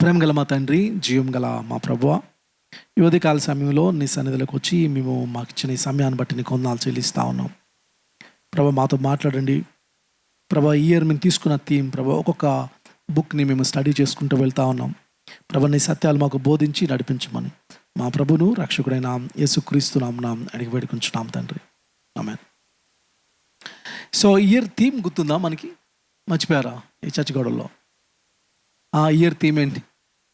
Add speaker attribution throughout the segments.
Speaker 1: ప్రేమ గల మా తండ్రి, జీవం గల మా ప్రభువా, ఈ ఉదయకాల సమయంలో నీ సన్నిధిలోకి వచ్చి మేము మాకు ఇచ్చిన ఈ సమయాన్ని బట్టి నీ కొందనాలు చెల్లిస్తూ ఉన్నాం. ప్రభా, మాతో మాట్లాడండి. ప్రభా, ఈ ఇయర్ మేము తీసుకున్న థీమ్ ప్రభా, ఒక్కొక్క బుక్ని మేము స్టడీ చేసుకుంటూ వెళ్తూ ఉన్నాం. ప్రభా, నీ సత్యాలు మాకు బోధించి నడిపించమని మా ప్రభును రక్షకుడైన యేసుక్రీస్తు నామమున అడిగి వేడుకుంటున్నాం తండ్రి, ఆమేన్. సో ఇయర్ థీమ్ గుర్తుందా మనకి? మర్చిపోయారా ఈ చర్చ్ గోడల్లో? ఆ ఇయర్ థీమ్ ఏంటి?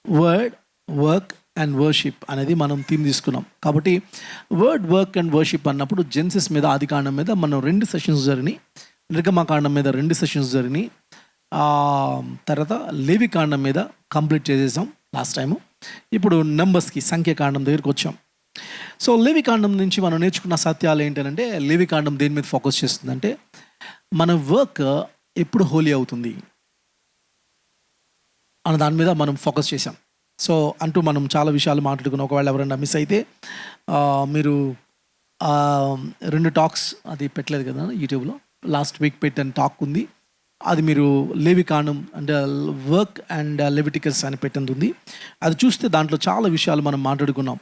Speaker 1: వర్డ్, వర్క్ అండ్ వర్షిప్ అనేది మనం థీమ్ తీసుకున్నాం. కాబట్టి వర్డ్, వర్క్ అండ్ వర్షిప్ అన్నప్పుడు జెన్సిస్ మీద, ఆది కాండం మీద మనం 2 సెషన్స్ జరిగినాయి. నిర్గమకాండం మీద 2 సెషన్స్ జరిగినాయి. తర్వాత లేవి కాండం మీద కంప్లీట్ చేసేసాం లాస్ట్ టైము. ఇప్పుడు నెంబర్స్కి, సంఖ్యాకాండం దగ్గరికి వచ్చాం. సో లేవి కాండం నుంచి మనం నేర్చుకున్న సత్యాలు ఏంటంటే, లేవి కాండం దేని మీద ఫోకస్ చేస్తుందంటే, మన వర్క్ ఎప్పుడు హోలీ అవుతుంది అన్న దాని మీద మనం ఫోకస్ చేసాం. సో అంటూ మనం చాలా విషయాలు మాట్లాడుకున్నాం. ఒకవేళ ఎవరైనా మిస్ అయితే మీరు 2 టాక్స్ అది పెట్టలేదు కదా యూట్యూబ్లో, లాస్ట్ వీక్ పెట్టిన టాక్ ఉంది. అది మీరు లేవి కాండం అంటే వర్క్ అండ్ లెవిటికస్ అని పెట్టింది ఉంది. అది చూస్తే దాంట్లో చాలా విషయాలు మనం మాట్లాడుకున్నాం.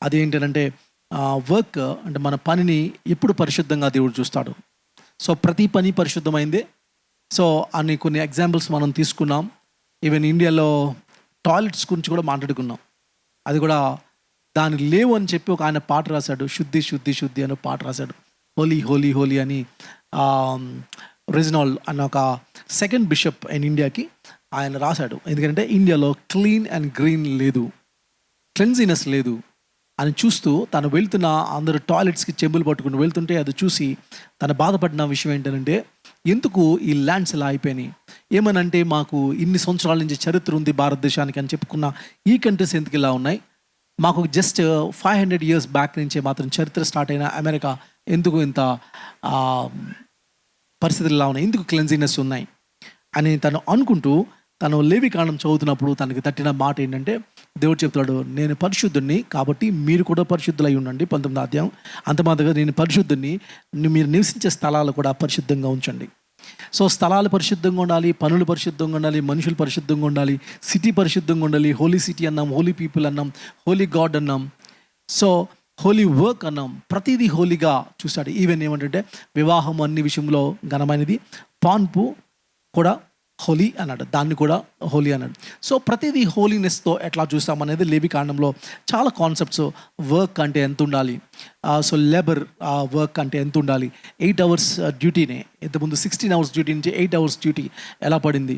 Speaker 1: అదేంటంటే వర్క్ అంటే మన పనిని ఎప్పుడు పరిశుద్ధంగా దేవుడు చూస్తాడు. సో ప్రతి పని పరిశుద్ధమైందే. సో అని కొన్ని ఎగ్జాంపుల్స్ మనం తీసుకున్నాం. ఈవెన్ ఇండియాలో టాయిలెట్స్ గురించి కూడా మాట్లాడుకున్నాం. అది కూడా దాని లేవు అని చెప్పి ఒక ఆయన పాట రాశాడు, శుద్ధి శుద్ధి శుద్ధి అని పాట రాశాడు. హోలీ హోలీ హోలీ అని రెజినాల్డ్ అన్న ఒక సెకండ్ బిషప్ ఇన్ ఇండియాకి ఆయన రాశాడు. ఎందుకంటే ఇండియాలో క్లీన్ అండ్ గ్రీన్ లేదు, క్లెన్జినెస్ లేదు అని చూస్తూ తను వెళ్తున్న అందరు టాయిలెట్స్కి చెంబులు పట్టుకుని వెళ్తుంటే అది చూసి తను బాధపడిన విషయం ఏంటంటే, ఎందుకు ఈ ల్యాండ్స్ ఇలా అయిపోయినాయి, ఏమనంటే మాకు ఇన్ని సంవత్సరాల నుంచి చరిత్ర ఉంది భారతదేశానికి అని చెప్పుకున్న ఈ కంట్రీస్ ఎందుకు ఇలా ఉన్నాయి, మాకు జస్ట్ 500 years బ్యాక్ నుంచే మాత్రం చరిత్ర స్టార్ట్ అయిన అమెరికా ఎందుకు ఇంత పరిస్థితులు ఇలా ఉన్నాయి, ఎందుకు క్లెన్జినెస్ ఉన్నాయి అని తను అనుకుంటూ తను లేవి కాండం చదువుతున్నప్పుడు తనకి తట్టిన మాట ఏంటంటే, దేవుడు చెప్తాడు, నేను పరిశుద్ధుడిని కాబట్టి మీరు కూడా పరిశుద్ధులై ఉండండి. 19వ అధ్యాయం అంతమాదిగా నేను పరిశుద్ధుడిని, మీరు నివసించే స్థలాలు కూడా పరిశుద్ధంగా ఉంచండి. సో స్థలాలు పరిశుద్ధంగా ఉండాలి, పనులు పరిశుద్ధంగా ఉండాలి, మనుషులు పరిశుద్ధంగా ఉండాలి, సిటీ పరిశుద్ధంగా ఉండాలి. హోలీ సిటీ అన్నాం, హోలీ పీపుల్ అన్నాం, హోలీ గాడ్ అన్నాం, సో హోలీ వర్క్ అన్నాం. ప్రతిదీ హోలీగా చూస్తాడు. ఈవెన్ ఏమంటే వివాహం అన్ని విషయంలో ఘనమైనది, పాన్పు కూడా హోలీ అన్నాడు, దాన్ని కూడా హోలీ అన్నాడు. సో ప్రతిదీ హోలీనెస్తో ఎట్లా చూస్తామనేది లేవి కాండంలో చాలా కాన్సెప్ట్స్. వర్క్ అంటే ఎంత ఉండాలి, సో లేబర్ వర్క్ అంటే ఎంత ఉండాలి, 8 hours డ్యూటీనే, ఇంతకుముందు 16 hours డ్యూటీ నుంచి 8 hours డ్యూటీ ఎలా పడింది,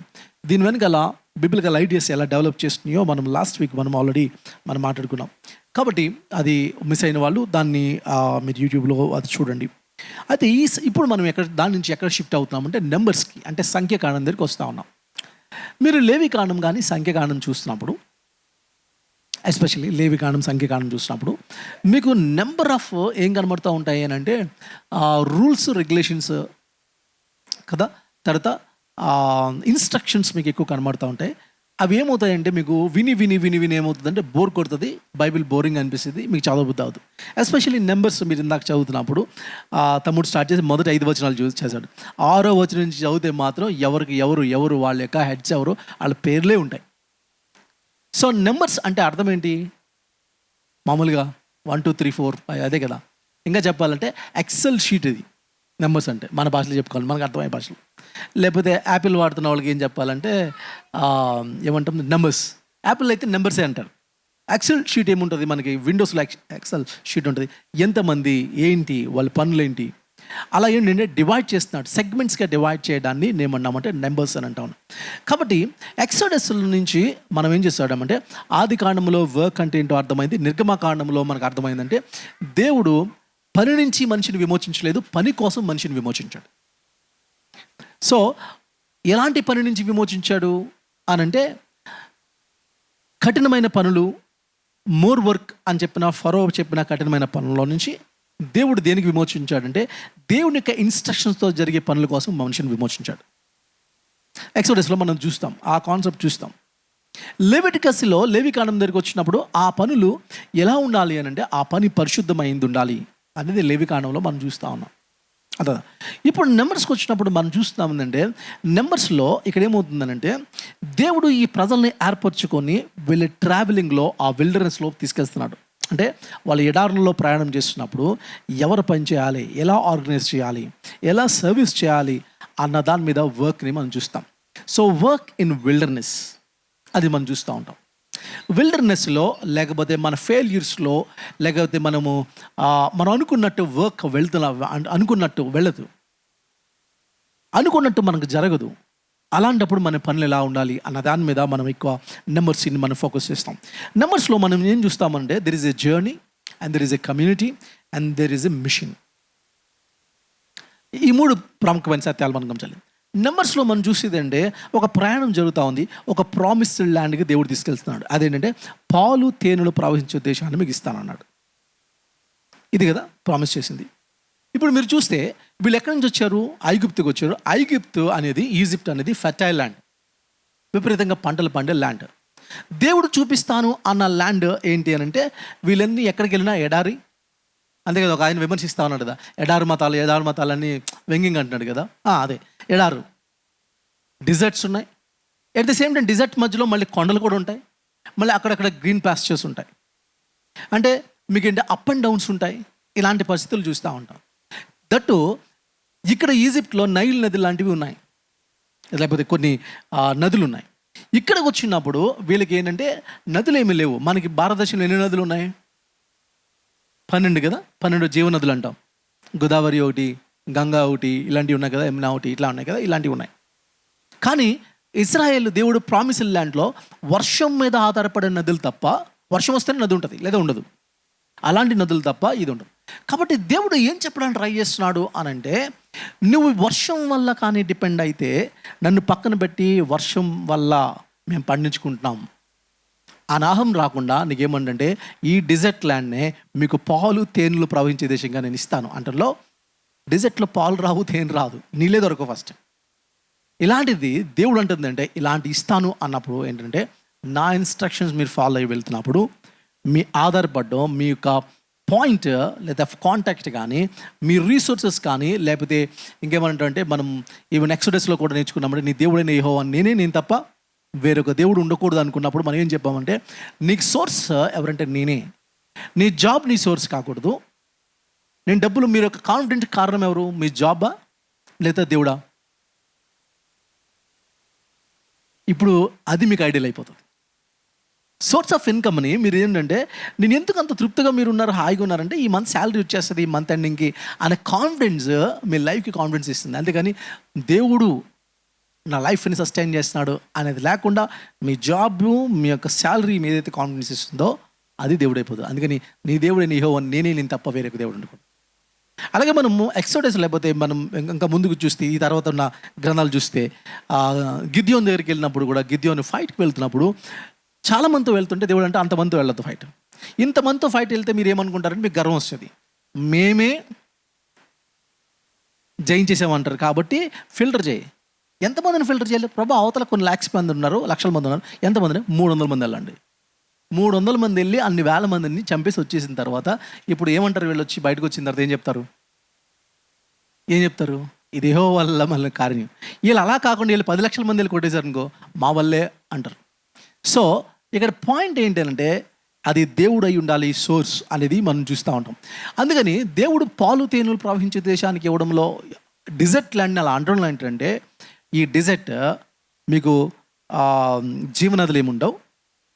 Speaker 1: దీని వెనకాల బిబిలికల్ ఐడియాస్ ఎలా డెవలప్ చేస్తున్నాయో మనం లాస్ట్ వీక్ ఆల్రెడీ మాట్లాడుకున్నాం. కాబట్టి అది మిస్ అయిన వాళ్ళు దాన్ని మీరు యూట్యూబ్లో అది చూడండి. అయితే ఇప్పుడు మనం దాని నుంచి ఎక్కడ షిఫ్ట్ అవుతున్నామంటే నెంబర్స్కి, అంటే సంఖ్యాకాండం దగ్గరికి వస్తూ ఉన్నాం. మీరు లేవి కాండం కానీ సంఖ్యాకాండం చూస్తున్నప్పుడు, ఎస్పెషల్లీ లేవి కాండం సంఖ్యాకాండం చూసినప్పుడు మీకు నెంబర్ ఆఫ్ ఏం కనబడుతూ ఉంటాయి అని అంటే రూల్స్, రెగ్యులేషన్స్ కదా, తర్వాత ఇన్స్ట్రక్షన్స్ మీకు ఎక్కువ కనబడుతూ ఉంటాయి. అవి ఏమవుతాయంటే మీకు విని విని విని విని ఏమవుతుందంటే బోర్ కొడుతుంది, బైబిల్ బోరింగ్ అనిపిస్తుంది, మీకు చదవబుద్ధి అవుతుంది. ఎస్పెషల్లీ నెంబర్స్ మీరు ఇందాక చదువుతున్నప్పుడు తమ్ముడు స్టార్ట్ చేసి మొదటి 5 వచనాలు చేశాడు. 6వ వచనం నుంచి చదివితే మాత్రం ఎవరు వాళ్ళ యొక్క హెడ్స్ ఎవరు, వాళ్ళ పేర్లే ఉంటాయి. సో నెంబర్స్ అంటే అర్థం ఏంటి? మామూలుగా 1 2 3 4 5 అదే కదా. ఇంకా చెప్పాలంటే ఎక్సెల్ షీట్ ఇది నెంబర్స్ అంటే, మన భాషలో చెప్పుకోవాలి, మనకు అర్థమయ్యే భాషలో. లేకపోతే యాపిల్ వాడుతున్న వాళ్ళకి ఏం చెప్పాలంటే ఏమంటాం, నెంబర్స్. యాపిల్ అయితే నెంబర్సే అంటారు. ఎక్సెల్ షీట్ ఏముంటుంది మనకి, విండోస్లో ఎక్సెల్ షీట్ ఉంటుంది. ఎంతమంది, ఏంటి, వాళ్ళ పనులు ఏంటి, అలా ఏంటంటే డివైడ్ చేస్తున్నాడు. సెగ్మెంట్స్గా డివైడ్ చేయడాన్ని ఏమన్నామంటే నెంబర్స్ అని అంటాం. కాబట్టి ఎక్సోడస్ నుంచి మనం ఏం చేస్తామంటే ఆది కాండంలో వర్క్ అంటే ఏంటో అర్థమైంది. నిర్గమకాండంలో మనకు అర్థమైందంటే దేవుడు పని నుంచి మనిషిని విమోచించలేదు, పని కోసం మనిషిని విమోచించాడు. సో ఎలాంటి పని నుంచి విమోచించాడు అనంటే, కఠినమైన పనులు, మోర్ వర్క్ అని చెప్పిన ఫరో చెప్పిన కఠినమైన పనుల్లో నుంచి దేవుడు దేనికి విమోచించాడంటే దేవుని యొక్క ఇన్స్ట్రక్షన్స్తో జరిగే పనుల కోసం మనిషిని విమోచించాడు. ఎక్సోడస్లో మనం చూస్తాం, ఆ కాన్సెప్ట్ చూస్తాం. లెవిటికస్లో లేవి కాండం దగ్గరికి వచ్చినప్పుడు ఆ పనులు ఎలా ఉండాలి అని అంటే ఆ పని పరిశుద్ధమైంది ఉండాలి అనేది లేవి కాండంలో మనం చూస్తూ ఉన్నాం. అదా ఇప్పుడు నెంబర్స్కి వచ్చినప్పుడు మనం చూస్తున్నాం ఏంటంటే, నెంబర్స్లో ఇక్కడ ఏమవుతుందనంటే, దేవుడు ఈ ప్రజల్ని ఏర్పరచుకొని వీళ్ళ ట్రావెలింగ్లో ఆ విల్డర్నెస్లో తీసుకెళ్తున్నాడు. అంటే వాళ్ళు ఎడారులలో ప్రయాణం చేస్తున్నప్పుడు ఎవరు పని చేయాలి, ఎలా ఆర్గనైజ్ చేయాలి, ఎలా సర్వీస్ చేయాలి అన్న దాని మీద వర్క్ని మనం చూస్తాం. సో వర్క్ ఇన్ విల్డర్నెస్ అది మనం చూస్తూ ఉంటాం. విల్డర్నెస్లో లేకపోతే మన ఫెయిల్యూర్స్లో లేకపోతే మనం అనుకున్నట్టు వర్క్ అనుకున్నట్టు వెళ్ళదు, అనుకున్నట్టు మనకు జరగదు. అలాంటప్పుడు మన పనులు ఎలా ఉండాలి అన్న దాని మీద మనం ఎక్కువ నెంబర్స్ని మనం ఫోకస్ చేస్తాం. నెంబర్స్లో మనం ఏం చూస్తామంటే, there is a journey and there is a community and there is a mission. ఈ 3 ప్రముఖమైన సత్యాలు మనం గమనించాలి. నెంబర్స్లో మనం చూసేది అంటే, ఒక ప్రయాణం జరుగుతూ ఉంది, ఒక ప్రామిస్డ్ ల్యాండ్కి దేవుడు తీసుకెళ్తున్నాడు. అదేంటంటే పాలు తేనెలు ప్రవహించే దేశాన్ని మీకు ఇస్తానన్నాడు. ఇది కదా ప్రామిస్ చేసింది. ఇప్పుడు మీరు చూస్తే వీళ్ళు ఎక్కడి నుంచి వచ్చారు? ఐగుప్తుకి వచ్చారు. ఐగుప్తు అనేది, ఈజిప్ట్ అనేది ఫెర్టైల్ ల్యాండ్, విపరీతంగా పంటలు పండే ల్యాండ్. దేవుడు చూపిస్తాను అన్న ల్యాండ్ ఏంటి అని అంటే, వీళ్ళన్నీ ఎక్కడికి వెళ్ళినా ఎడారి. అంతే కదా, ఒక ఆయన విమర్శిస్తా ఉన్నాడు కదా, ఎడారు మతాలని వ్యంగ్యంగా అంటున్నాడు కదా. అదే ఎడారు, డిజర్ట్స్ ఉన్నాయి. At the same time desert మధ్యలో మళ్ళీ కొండలు కూడా ఉంటాయి, మళ్ళీ అక్కడక్కడ గ్రీన్ పాస్చర్స్ ఉంటాయి. అంటే మీకు ఏంటి అప్ అండ్ డౌన్స్ ఉంటాయి. ఇలాంటి పరిస్థితులు చూస్తూ ఉంటాం. దట్టు ఇక్కడ ఈజిప్ట్లో నైల్ నది లాంటివి ఉన్నాయి, లేకపోతే కొన్ని నదులు ఉన్నాయి. ఇక్కడికి వచ్చినప్పుడు వీళ్ళకి ఏంటంటే నదులు ఏమీ లేవు. మనకి భారతదేశంలో ఎన్ని నదులు ఉన్నాయి? 12 కదా, 12 జీవనదులు అంటాం. గోదావరి ఒకటి, గంగా ఒకటి, ఇలాంటివి ఉన్నాయి కదా, యమునా ఒకటి, ఇట్లా ఉన్నాయి కదా, ఇలాంటివి ఉన్నాయి. కానీ ఇజ్రాయెల్ దేవుడు ప్రామిస్డ్ ల్యాండ్లో వర్షం మీద ఆధారపడే నదులు తప్ప, వర్షం వస్తేనే నది ఉంటుంది లేదా ఉండదు, అలాంటి నదులు తప్ప ఇది ఉండదు. కాబట్టి దేవుడు ఏం చెప్పడానికి ట్రై చేస్తున్నాడు అని అంటే, నువ్వు వర్షం వల్ల కానీ డిపెండ్ అయితే నన్ను పక్కన పెట్టి వర్షం వల్ల మేము పండించుకుంటున్నాం అనాహం రాకుండా నీకేమంటే, ఈ డిజర్ట్ ల్యాండ్నే మీకు పాలు తేనెలు ప్రవహించే దేశంగా నేను ఇస్తాను అంటలో. డిజర్ట్లో పాలు రావు, తేనె రాదు, నీళ్ళే దొరకవు ఫస్ట్. ఇలాంటిది దేవుడు అంటుందంటే, ఇలాంటి ఇస్తాను అన్నప్పుడు ఏంటంటే, నా ఇన్స్ట్రక్షన్స్ మీరు ఫాలో అయ్యి వెళ్తున్నప్పుడు మీ ఆధారపడడం, మీ యొక్క పాయింట్ లేదా కాంటాక్ట్ కానీ, మీ రీసోర్సెస్ కానీ, లేకపోతే ఇంకేమంటే మనం ఈవెన్ ఎక్సోడస్లో కూడా నేర్చుకున్నామంటే, నీ దేవుడైన యెహోవా నేను తప్ప వేరొక దేవుడు ఉండకూడదు అనుకున్నప్పుడు మనం ఏం చెప్పామంటే, నీకు సోర్స్ ఎవరంటే నేనే. నీ జాబ్ నీ సోర్స్ కాకూడదు. నేను డబ్బులు, మీరు ఒక కాన్ఫిడెంట్ కారణం ఎవరు? మీ జాబా లేదా దేవుడా? ఇప్పుడు అది మీకు ఐడియల్ అయిపోతుంది. సోర్స్ ఆఫ్ ఇన్కమ్ని మీరు ఏంటంటే, నేను ఎందుకు అంత తృప్తిగా మీరు ఉన్నారు, హాయిగా ఉన్నారంటే, ఈ మంత్ శాలరీ వచ్చేస్తుంది ఈ మంత్ ఎండింగ్కి అనే కాన్ఫిడెన్స్ మీ లైఫ్కి కాన్ఫిడెన్స్ ఇస్తుంది. అంతేగాని దేవుడు నా లైఫ్ని సస్టైన్ చేస్తున్నాడు అనేది లేకుండా మీ జాబ్, మీ యొక్క శాలరీ మీ ఏదైతే కాన్ఫిడెన్స్ ఇస్తుందో అది దేవుడు అయిపోతుంది. అందుకని నీ దేవుడే నీ యెహోవా నేను తప్ప వేరొక దేవుడు ఉండకూడదు. అలాగే మనము ఎక్సోడస్ లేకపోతే మనం ఇంకా ముందుకు చూస్తే, ఈ తర్వాత ఉన్న గ్రంథాలు చూస్తే, గిద్యోన్ దగ్గరికి వెళ్ళినప్పుడు కూడా, గిద్యోన్ ఫైట్కి వెళ్తున్నప్పుడు చాలా మందితో వెళ్తుంటే దేవుడు అంటే అంతమందితో వెళ్ళదు ఫైట్. ఇంతమందితో ఫైట్ వెళ్తే మీరు ఏమనుకుంటారంటే మీకు గర్వం వస్తుంది, మేమే జయించేసామంటారు. కాబట్టి ఫిల్టర్ చేయి. ఎంతమందిని ఫిల్టర్ చేయాలి? ప్రభా, అవతల కొన్ని లాక్స్ మంది ఉన్నారు, లక్షల మంది ఉన్నారు, ఎంతమందిని? 300 మంది వెళ్ళండి. 300 మంది వెళ్ళి అన్ని వేల మందిని చంపేసి వచ్చేసిన తర్వాత ఇప్పుడు ఏమంటారు? వీళ్ళు వచ్చి బయటకు వచ్చిన తర్వాత ఏం చెప్తారు? ఇది యెహోవా వల్ల మళ్ళీ కార్యం. వీళ్ళు అలా కాకుండా వీళ్ళు 10 లక్షల మంది వెళ్ళి కొట్టేశారు అనుకో, మా వల్లే అంటారు. సో ఇక్కడ పాయింట్ ఏంటంటే, అది దేవుడు అయి ఉండాలి, సోర్స్ అనేది మనం చూస్తూ ఉంటాం. అందుకని దేవుడు పాలు తేనెలు ప్రవహించే దేశానికి ఇవ్వడంలో డిజర్ట్ ల్యాండ్ని అలా అంటడం ఏంటంటే, ఈ డిజర్ట్ మీకు జీవనదులు ఏముండవు,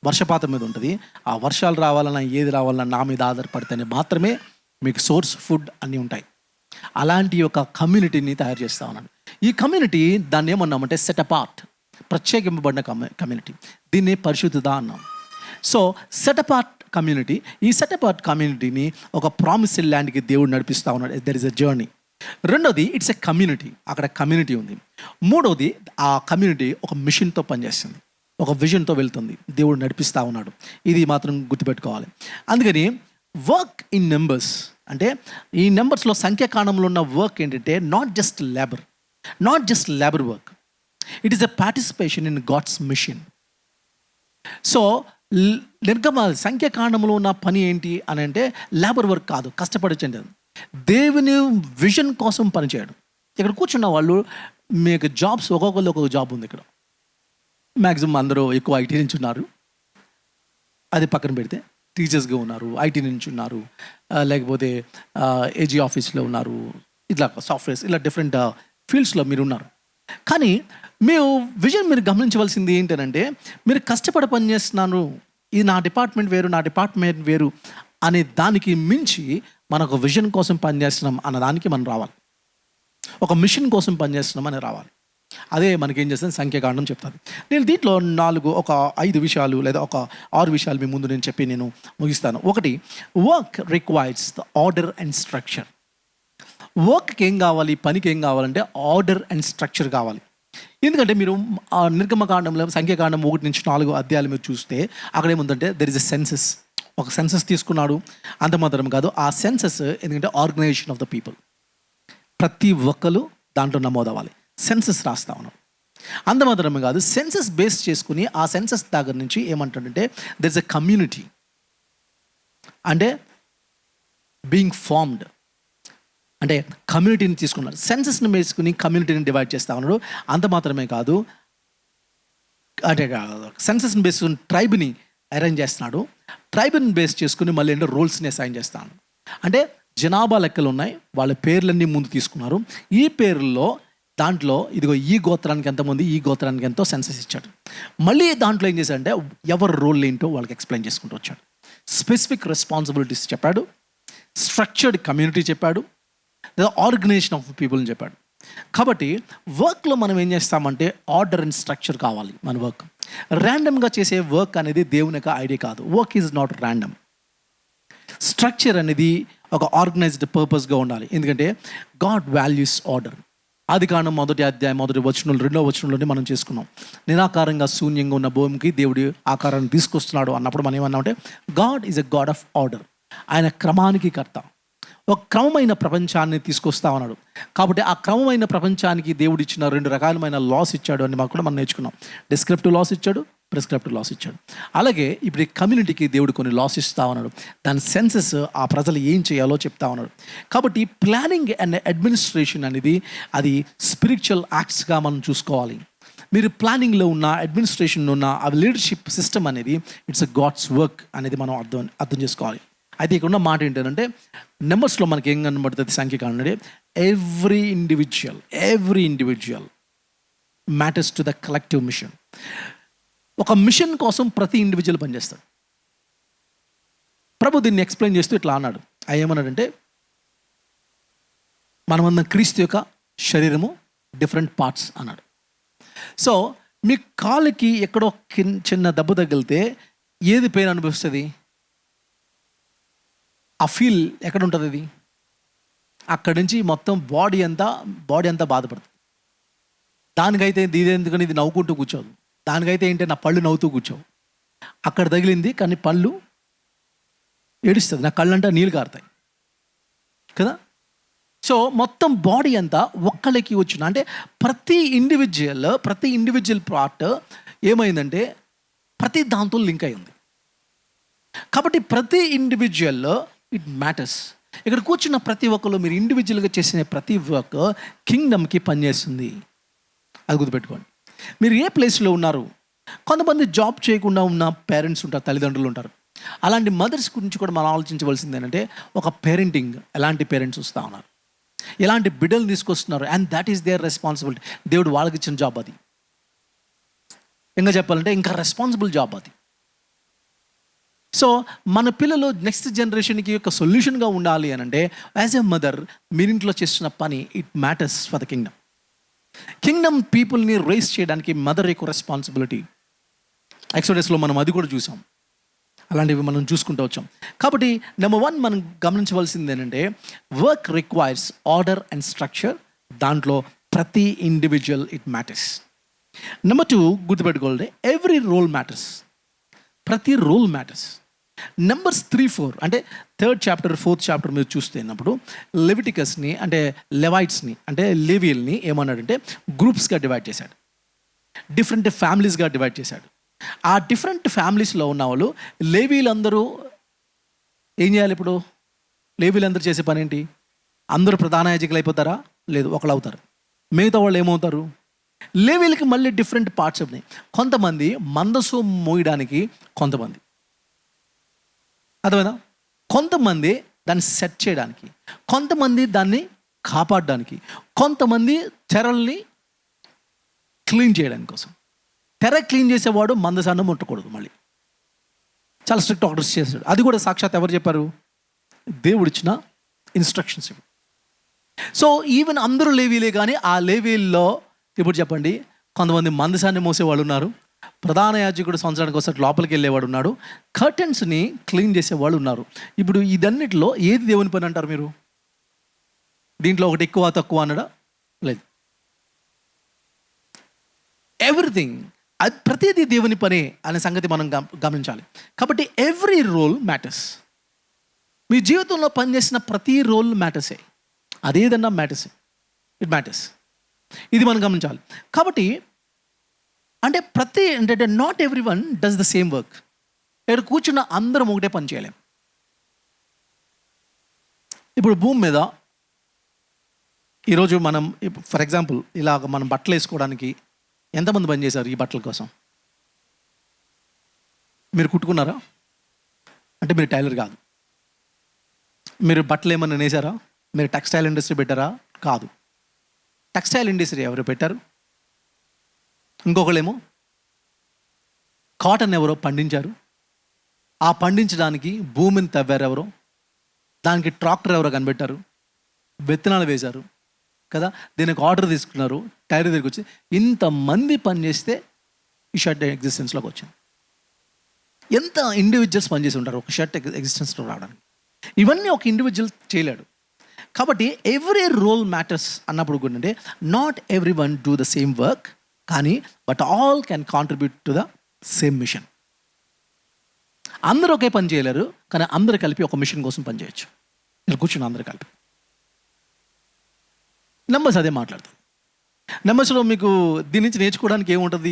Speaker 1: వర్షపాతం మీద ఉంటుంది. ఆ వర్షాలు రావాలన్నా ఏది రావాలన్నా నా మీద ఆధారపడితేనే మాత్రమే మీకు సోర్స్, ఫుడ్ అన్నీ ఉంటాయి. అలాంటి ఒక కమ్యూనిటీని తయారు చేస్తూ ఉన్నాను. ఈ కమ్యూనిటీ దాన్ని ఏమన్నామంటే సెట్ అపార్ట్, ప్రత్యేకింపబడిన కమ్యూనిటీ. దీన్ని పరిశుద్ధత అన్నాం. సో సెట్ అపార్ట్ కమ్యూనిటీ, ఈ సెట్ అపార్ట్ కమ్యూనిటీని ఒక ప్రామిస్డ్ ల్యాండ్కి దేవుడు నడిపిస్తూ ఉన్నాడు. There is a journey. రెండోది, ఇట్స్ ఎ కమ్యూనిటీ, అక్కడ కమ్యూనిటీ ఉంది. మూడోది, ఆ కమ్యూనిటీ ఒక మిషన్తో పనిచేస్తుంది, ఒక విజన్తో వెళ్తుంది, దేవుడు నడిపిస్తూ ఉన్నాడు. ఇది మాత్రం గుర్తుపెట్టుకోవాలి. అందుకని వర్క్ ఇన్ నెంబర్స్ అంటే, ఈ నెంబర్స్లో సంఖ్యాకాండంలో ఉన్న వర్క్ ఏంటంటే not just labour work, it is a participation in God's mission. So సంఖ్యాకాండంలో ఉన్న పని ఏంటి అని అంటే లేబర్ వర్క్ కాదు, కష్టపడచ్చండి. దేవుని విజన్ కోసం పనిచేయడం. ఇక్కడ కూర్చున్న వాళ్ళు మీకు జాబ్స్ ఒక్కొక్కరు ఒక్కొక్క జాబ్ ఉంది. ఇక్కడ మ్యాక్సిమం అందరూ ఎక్కువ ఐటీ నుంచి ఉన్నారు. అది పక్కన పెడితే టీచర్స్గా ఉన్నారు, ఐటీ నుంచి ఉన్నారు, లేకపోతే ఏజీ ఆఫీస్లో ఉన్నారు, ఇట్లా సాఫ్ట్వేర్స్, ఇలా డిఫరెంట్ ఫీల్డ్స్లో మీరు ఉన్నారు. కానీ మీరు గమనించవలసింది ఏంటంటే, మీరు కష్టపడి పని చేస్తున్నాను, ఇది నా డిపార్ట్మెంట్ వేరు, నా డిపార్ట్మెంట్ వేరు అనే దానికి మించి మనకు విజన్ కోసం పనిచేస్తున్నాం అన్నదానికి మనం రావాలి. ఒక మిషన్ కోసం పనిచేస్తున్నాం అని రావాలి. అదే మనకేం చేస్తుంది సంఖ్యాకాండం చెప్తుంది. నేను దీంట్లో 5 విషయాలు లేదా ఒక 6 విషయాలు మీ ముందు నేను చెప్పి నేను ముగిస్తాను. ఒకటి, work requires the order and structure. వర్క్కి ఏం కావాలి, పనికి ఏం కావాలంటే ఆర్డర్ అండ్ స్ట్రక్చర్ కావాలి. ఎందుకంటే మీరు నిర్గమకాండంలో సంఖ్యాకాండం 1 నుంచి 4 అధ్యాయాలు మీరు చూస్తే అక్కడ ఏముందంటే దెర్ ఇస్ ఎ సెన్సస్. ఒక సెన్సస్ తీసుకున్నాడు, అంత మాత్రం కాదు, ఆ సెన్సస్ ఎందుకంటే ఆర్గనైజేషన్ ఆఫ్ ద పీపుల్, ప్రతి ఒక్కరు దాంట్లో నమోదవ్వాలి. సెన్సస్ రాస్తా ఉన్నాం. అంత మాత్రమే కాదు, సెన్సస్ బేస్ చేసుకుని ఆ సెన్సస్ దగ్గర నుంచి ఏమంటాడంటే దెర్ ఇస్ ఎ కమ్యూనిటీ అంటే బీయింగ్ ఫార్మ్డ్, అంటే కమ్యూనిటీని తీసుకున్నాడు. సెన్సస్ని వేసుకుని కమ్యూనిటీని డివైడ్ చేస్తా ఉన్నాడు. అంత మాత్రమే కాదు, అంటే సెన్సస్ని బేస్ చేసుకుని ట్రైబ్ని అరేంజ్ చేస్తున్నాడు. ట్రైబ్ని బేస్ చేసుకుని మళ్ళీ ఏంటో రోల్స్ని అసైన్ చేస్తాను. అంటే జనాభా లెక్కలు ఉన్నాయి, వాళ్ళ పేర్లన్నీ ముందు తీసుకున్నారు. ఈ పేర్లలో దాంట్లో ఇదిగో ఈ గోత్రానికి ఎంతమంది, ఈ గోత్రానికి ఎంతో సెన్సస్ ఇచ్చాడు. మళ్ళీ దాంట్లో ఏం చేశాడంటే ఎవరి రోల్ ఏంటో వాళ్ళకి ఎక్స్ప్లెయిన్ చేసుకుంటూ వచ్చాడు. స్పెసిఫిక్ రెస్పాన్సిబిలిటీస్ చెప్పాడు, స్ట్రక్చర్డ్ కమ్యూనిటీ చెప్పాడు, లేదా ఆర్గనైజేషన్ ఆఫ్ పీపుల్ని చెప్పాడు. కాబట్టి వర్క్లో మనం ఏం చేస్తామంటే ఆర్డర్ అండ్ స్ట్రక్చర్ కావాలి. మన వర్క్ ర్యాండమ్గా చేసే వర్క్ అనేది దేవుని యొక్క ఐడియా కాదు. Work is not random. Structure అనేది ఒక ఆర్గనైజ్డ్ పర్పస్గా ఉండాలి. ఎందుకంటే గాడ్ వాల్యూస్ ఆర్డర్. ఆదికాండం 1వ అధ్యాయం 1వ వచనంలో 2వ వచనంలోనే మనం చేసుకున్నాం. నిరాకారంగా శూన్యంగా ఉన్న భూమికి దేవుడి ఆకారాన్ని తీసుకొస్తున్నాడు అన్నప్పుడు మనం ఏమన్నామంటే God is a God of order. ఆయన క్రమానికి కర్త. ఒక క్రమమైన ప్రపంచాన్ని తీసుకొస్తా ఉన్నాడు. కాబట్టి ఆ క్రమమైన ప్రపంచానికి దేవుడు ఇచ్చిన 2 రకాలమైన లాస్ ఇచ్చాడు అని మాకు కూడా మనం నేర్చుకున్నాం. డిస్క్రిప్టివ్ లాస్ ఇచ్చాడు, ప్రిస్క్రిప్టివ్ లాస్ ఇచ్చాడు. అలాగే ఇప్పుడు ఈ కమ్యూనిటీకి దేవుడు కొన్ని లాస్ ఇస్తా ఉన్నాడు. దాని సెన్సెస్ ఆ ప్రజలు ఏం చేయాలో చెప్తా ఉన్నాడు. కాబట్టి ప్లానింగ్ అండ్ అడ్మినిస్ట్రేషన్ అనేది అది స్పిరిచువల్ యాక్ట్స్గా మనం చూసుకోవాలి. మీరు ప్లానింగ్లో ఉన్న, అడ్మినిస్ట్రేషన్లో ఉన్న ఆ లీడర్షిప్ సిస్టమ్ అనేది ఇట్స్ అ గాడ్స్ వర్క్ అనేది మనం అర్థం చేసుకోవాలి. అయితే ఇక్కడ ఉన్న మాట ఏంటంటే నెంబర్స్లో మనకి ఏం కనబడుతుంది సంఖ్యాకాండం అంటే every individual matters to the collective mission. ఒక మిషన్ కోసం ప్రతి ఇండివిజువల్ పనిచేస్తాడు. ప్రభు దీన్ని ఎక్స్ప్లెయిన్ చేస్తూ ఇట్లా అన్నాడు. ఏమన్నాడంటే మనమందరం క్రీస్తు యొక్క శరీరము, డిఫరెంట్ పార్ట్స్ అన్నాడు. సో మీ కాలుకి ఎక్కడో చిన్న దెబ్బ తగిలితే ఏది పెయిన్ అనుభవిస్తుంది? ఆ ఫీల్ ఎక్కడ ఉంటుంది? అది అక్కడి నుంచి మొత్తం బాడీ అంతా బాధపడుతుంది. దానికైతే ఇదేందుకని ఇది నవ్వుకుంటూ కూర్చోదు. దానికైతే ఏంటంటే నా పళ్ళు నవ్వుతూ కూర్చోవు. అక్కడ తగిలింది కానీ పళ్ళు ఏడుస్తుంది, నా కళ్ళంటా నీళ్ళు కారుతాయి కదా. సో మొత్తం బాడీ అంతా ఒక్కళ్ళకి వచ్చిన అంటే ప్రతి ఇండివిజువల్ పార్ట్ ఏమైందంటే ప్రతి దాంతో లింక్ అయింది. కాబట్టి ప్రతి ఇండివిజువల్లో ఇట్ మ్యాటర్స్. ఇక్కడ కూర్చున్న ప్రతి ఒక్కరు మీరు ఇండివిజువల్గా చేసిన ప్రతి వర్క్ కింగ్డమ్కి పనిచేస్తుంది. అది గుర్తుపెట్టుకోండి. మీరు ఏ ప్లేస్లో ఉన్నారు? కొంతమంది జాబ్ చేయకుండా ఉన్న పేరెంట్స్ ఉంటారు, తల్లిదండ్రులు ఉంటారు. అలాంటి మదర్స్ గురించి కూడా మనం ఆలోచించవలసింది ఏంటంటే ఒక పేరెంటింగ్, ఎలాంటి పేరెంట్స్ వస్తూ ఉన్నారు, ఎలాంటి బిడ్డలు తీసుకొస్తున్నారు, and that is there responsibility. దేవుడు వాళ్ళకి ఇచ్చిన జాబ్ అది. ఇంకా చెప్పాలంటే ఇంకా రెస్పాన్సిబుల్ జాబ్ అది. సో మన పిల్లలు నెక్స్ట్ జనరేషన్కి ఒక సొల్యూషన్గా ఉండాలి అని అంటే యాజ్ ఎ మదర్ మీరింట్లో చేస్తున్న పని it matters for the kingdom పీపుల్ని రైస్ చేయడానికి మదర్ యొక్క రెస్పాన్సిబిలిటీ. ఎక్సోడస్లో మనం అది కూడా చూసాం, అలాంటివి మనం చూసుకుంటూ వచ్చాం. కాబట్టి నెంబర్ 1 మనం గమనించవలసింది ఏంటంటే work requires order and structure. దాంట్లో ప్రతి ఇండివిజువల్ ఇట్ మ్యాటర్స్. నెంబర్ 2 గుర్తుపెట్టుకోవాలి, ఎవ్రీ రోల్ మ్యాటర్స్. ప్రతి రోల్ మ్యాటర్స్. నెంబర్స్ 3-4 అంటే 3rd చాప్టర్ 4th చాప్టర్ మీరు చూస్తున్నప్పుడు లెవిటికస్ని అంటే లెవైట్స్ని అంటే లేవీల్ని ఏమన్నాడంటే గ్రూప్స్గా డివైడ్ చేశాడు, డిఫరెంట్ ఫ్యామిలీస్గా డివైడ్ చేశాడు. ఆ డిఫరెంట్ ఫ్యామిలీస్లో ఉన్న వాళ్ళు లేవీలందరూ ఏం చేయాలి? ఇప్పుడు లేవీలందరూ చేసే పని ఏంటి? అందరూ ప్రధాన యాజకులు అయిపోతారా? లేదు, ఒకళ్ళు అవుతారు. మిగతా వాళ్ళు ఏమవుతారు? లేవీలకి మళ్ళీ డిఫరెంట్ పార్ట్స్ ఉన్నాయి. కొంతమంది మందసు మోయడానికి, కొంతమంది అర్థమైనా, కొంతమంది దాన్ని సెట్ చేయడానికి, కొంతమంది దాన్ని కాపాడడానికి, కొంతమంది తెరల్ని క్లీన్ చేయడానికి కోసం. తెర క్లీన్ చేసేవాడు మందసాన్ని ముట్టకూడదు. మళ్ళీ చాలా స్ట్రిక్ట్ ఆర్డర్స్ చేశాడు. అది కూడా సాక్షాత్ ఎవరు చెప్పారు? దేవుడు ఇచ్చిన ఇన్స్ట్రక్షన్స్ ఇవి. సో ఈవెన్ అందరూ లేవీలే, కానీ ఆ లేవీల్లో ఇప్పుడు చెప్పండి, కొంతమంది మందసాన్ని మోసేవాళ్ళు ఉన్నారు, ప్రధాన యాజకుడు సంవత్సరానికి ఒకసారి లోపలికి వెళ్ళేవాడు ఉన్నాడు, కర్టెన్స్ని క్లీన్ చేసేవాళ్ళు ఉన్నారు. ఇప్పుడు ఇదన్నిటిలో ఏది దేవుని పని అంటారు మీరు? దీంట్లో ఒకటి ఎక్కువ తక్కువ అన్నడా? లేదు, ఎవ్రీథింగ్, అది ప్రతిదీ దేవుని పనే అనే సంగతి మనం గమనించాలి. కాబట్టి ఎవ్రీ రోల్ మ్యాటర్స్. మీ జీవితంలో పనిచేసిన ప్రతి రోల్ మ్యాటర్సే. అదేదన్నా మ్యాటర్సే, ఇట్ మ్యాటర్స్. ఇది మనం గమనించాలి. కాబట్టి అంటే ఏంటంటే not every one does the same work. ఇక్కడ కూర్చున్న అందరం ఒకటే పని చేయలేం. ఇప్పుడు భూమి మీద ఈరోజు మనం ఫర్ ఎగ్జాంపుల్ ఇలాగ మనం బట్టలు వేసుకోవడానికి ఎంతమంది పని చేశారు ఈ బట్టల కోసం? మీరు కుట్టుకున్నారా? అంటే మీరు టైలర్ కాదు. మీరు బట్టలు ఏమన్నా నేసారా? మీరు టెక్స్టైల్ ఇండస్ట్రీ పెట్టారా? కాదు. టెక్స్టైల్ ఇండస్ట్రీ ఎవరు పెట్టారు? ఇంకొకళ్ళేమో కాటన్ ఎవరో పండించారు. ఆ పండించడానికి భూమిని తవ్వారు ఎవరో, దానికి ట్రాక్టర్ ఎవరో కనిపెట్టారు, విత్తనాలు వేశారు కదా, దీనికి ఆర్డర్ తీసుకున్నారు, టైర్ దగ్గరికి వచ్చి ఇంతమంది పని చేస్తే ఈ షర్ట్ ఎగ్జిస్టెన్స్లోకి వచ్చింది. ఎంత ఇండివిజువల్స్ పనిచేసి ఉంటారు ఒక షర్ట్ ఎగ్జిస్టెన్స్లో రావడానికి. ఇవన్నీ ఒక ఇండివిజువల్ చేయలేడు. కాబట్టి ఎవ్రీ రోల్ మ్యాటర్స్ అన్నప్పుడు కూడా అంటే not every one do the same work, కానీ but all can contribute to the same mission. అందరూ ఒకే పని చేయలేరు, కానీ అందరూ కలిపి ఒక మిషన్ కోసం పనిచేయచ్చు. మీరు కూర్చుని అందరూ కలిపి నెంబర్స్ అదే మాట్లాడుతుంది. నెంబర్స్లో మీకు దీని నుంచి నేర్చుకోవడానికి ఏముంటుంది?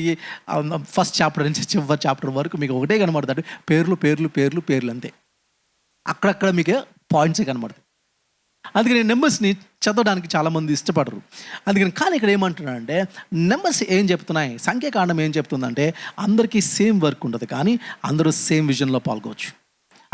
Speaker 1: ఫస్ట్ చాప్టర్ నుంచి చివరి చాప్టర్ వరకు మీకు ఒకటే కనబడుతుంది, పేర్లు పేర్లు పేర్లు పేర్లు అంతే. అక్కడక్కడ మీకు పాయింట్సే కనబడుతుంది. అందుకని నెంబర్స్ని చదవడానికి చాలామంది ఇష్టపడరు. అందుకని కానీ ఇక్కడ ఏమంటున్నాడంటే నెంబర్స్ ఏం చెప్తున్నాయి, సంఖ్యాకాండం ఏం చెప్తుందంటే అందరికీ సేమ్ వర్క్ ఉంటుంది, కానీ అందరూ సేమ్ విజన్లో పాల్గొవచ్చు.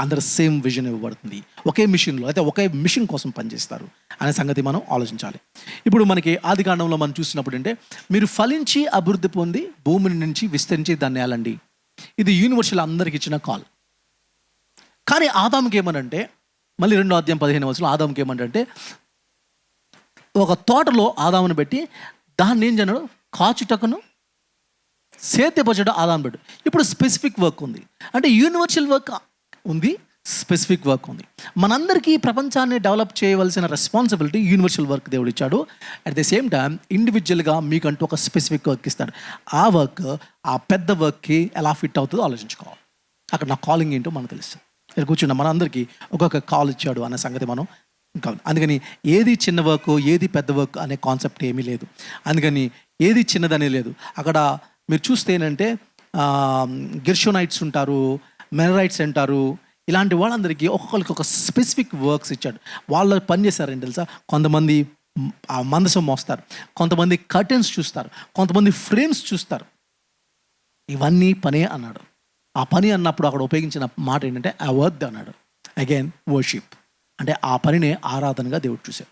Speaker 1: అందరూ సేమ్ విజన్ ఇవ్వబడుతుంది. ఒకే మిషన్లో అయితే ఒకే మిషన్ కోసం పనిచేస్తారు అనే సంగతి మనం ఆలోచించాలి. ఇప్పుడు మనకి ఆది కాండంలో మనం చూసినప్పుడు అంటే మీరు ఫలించి అభివృద్ధి పొంది భూమిని నుంచి విస్తరించి దాన్ని ఏలండి. ఇది యూనివర్సల్ అందరికి ఇచ్చిన కాల్. కానీ ఆదాముకి ఏమనంటే మళ్ళీ 2వ అధ్యాయం 15వ వచనంలో ఆదాముకి ఏమంటే ఒక తోటలో ఆదామును పెట్టి దాన్ని ఏం చేయడు, కాచుటకును సేద్యపరచడం ఆదాము పెట్టు. ఇప్పుడు స్పెసిఫిక్ వర్క్ ఉంది, అంటే యూనివర్సల్ వర్క్ ఉంది, స్పెసిఫిక్ వర్క్ ఉంది. మనందరికీ ప్రపంచాన్ని డెవలప్ చేయవలసిన రెస్పాన్సిబిలిటీ యూనివర్సల్ వర్క్ దేవుడు ఇచ్చాడు. అట్ ద సేమ్ టైం ఇండివిజువల్గా మీకంటూ ఒక స్పెసిఫిక్ వర్క్ ఇస్తాడు. ఆ వర్క్ ఆ పెద్ద వర్క్కి ఎలా ఫిట్ అవుతుందో ఆలోచించుకోవాలి. అక్కడ నా కాలింగ్ ఏంటో మనకు తెలుస్తుంది. ఇక్కడ కూర్చున్న మనందరికీ ఒక్కొక్క కాల్ ఇచ్చాడు అనే సంగతి మనం ఇంకా. అందుకని ఏది చిన్న వర్క్ ఏది పెద్ద వర్క్ అనే కాన్సెప్ట్ ఏమీ లేదు. అందుకని ఏది చిన్నదనే లేదు. అక్కడ మీరు చూస్తే ఏంటంటే గిర్షోనైట్స్ ఉంటారు, మెనరైట్స్ అంటారు, ఇలాంటి వాళ్ళందరికీ ఒక్కొక్కరికి ఒక స్పెసిఫిక్ వర్క్స్ ఇచ్చాడు. వాళ్ళు పని చేశారంటే తెలుసా, కొంతమంది ఆ మందసం మోస్తారు, కొంతమంది కర్టెన్స్ చూస్తారు, కొంతమంది ఫ్రేమ్స్ చూస్తారు. ఇవన్నీ పనే అన్నాడు. ఆ పని అన్నప్పుడు అక్కడ ఉపయోగించిన మాట ఏంటంటే అవర్ద్ అన్నాడు. అగైన్ వర్షిప్, అంటే ఆ పనినే ఆరాధనగా దేవుడు చూశాడు.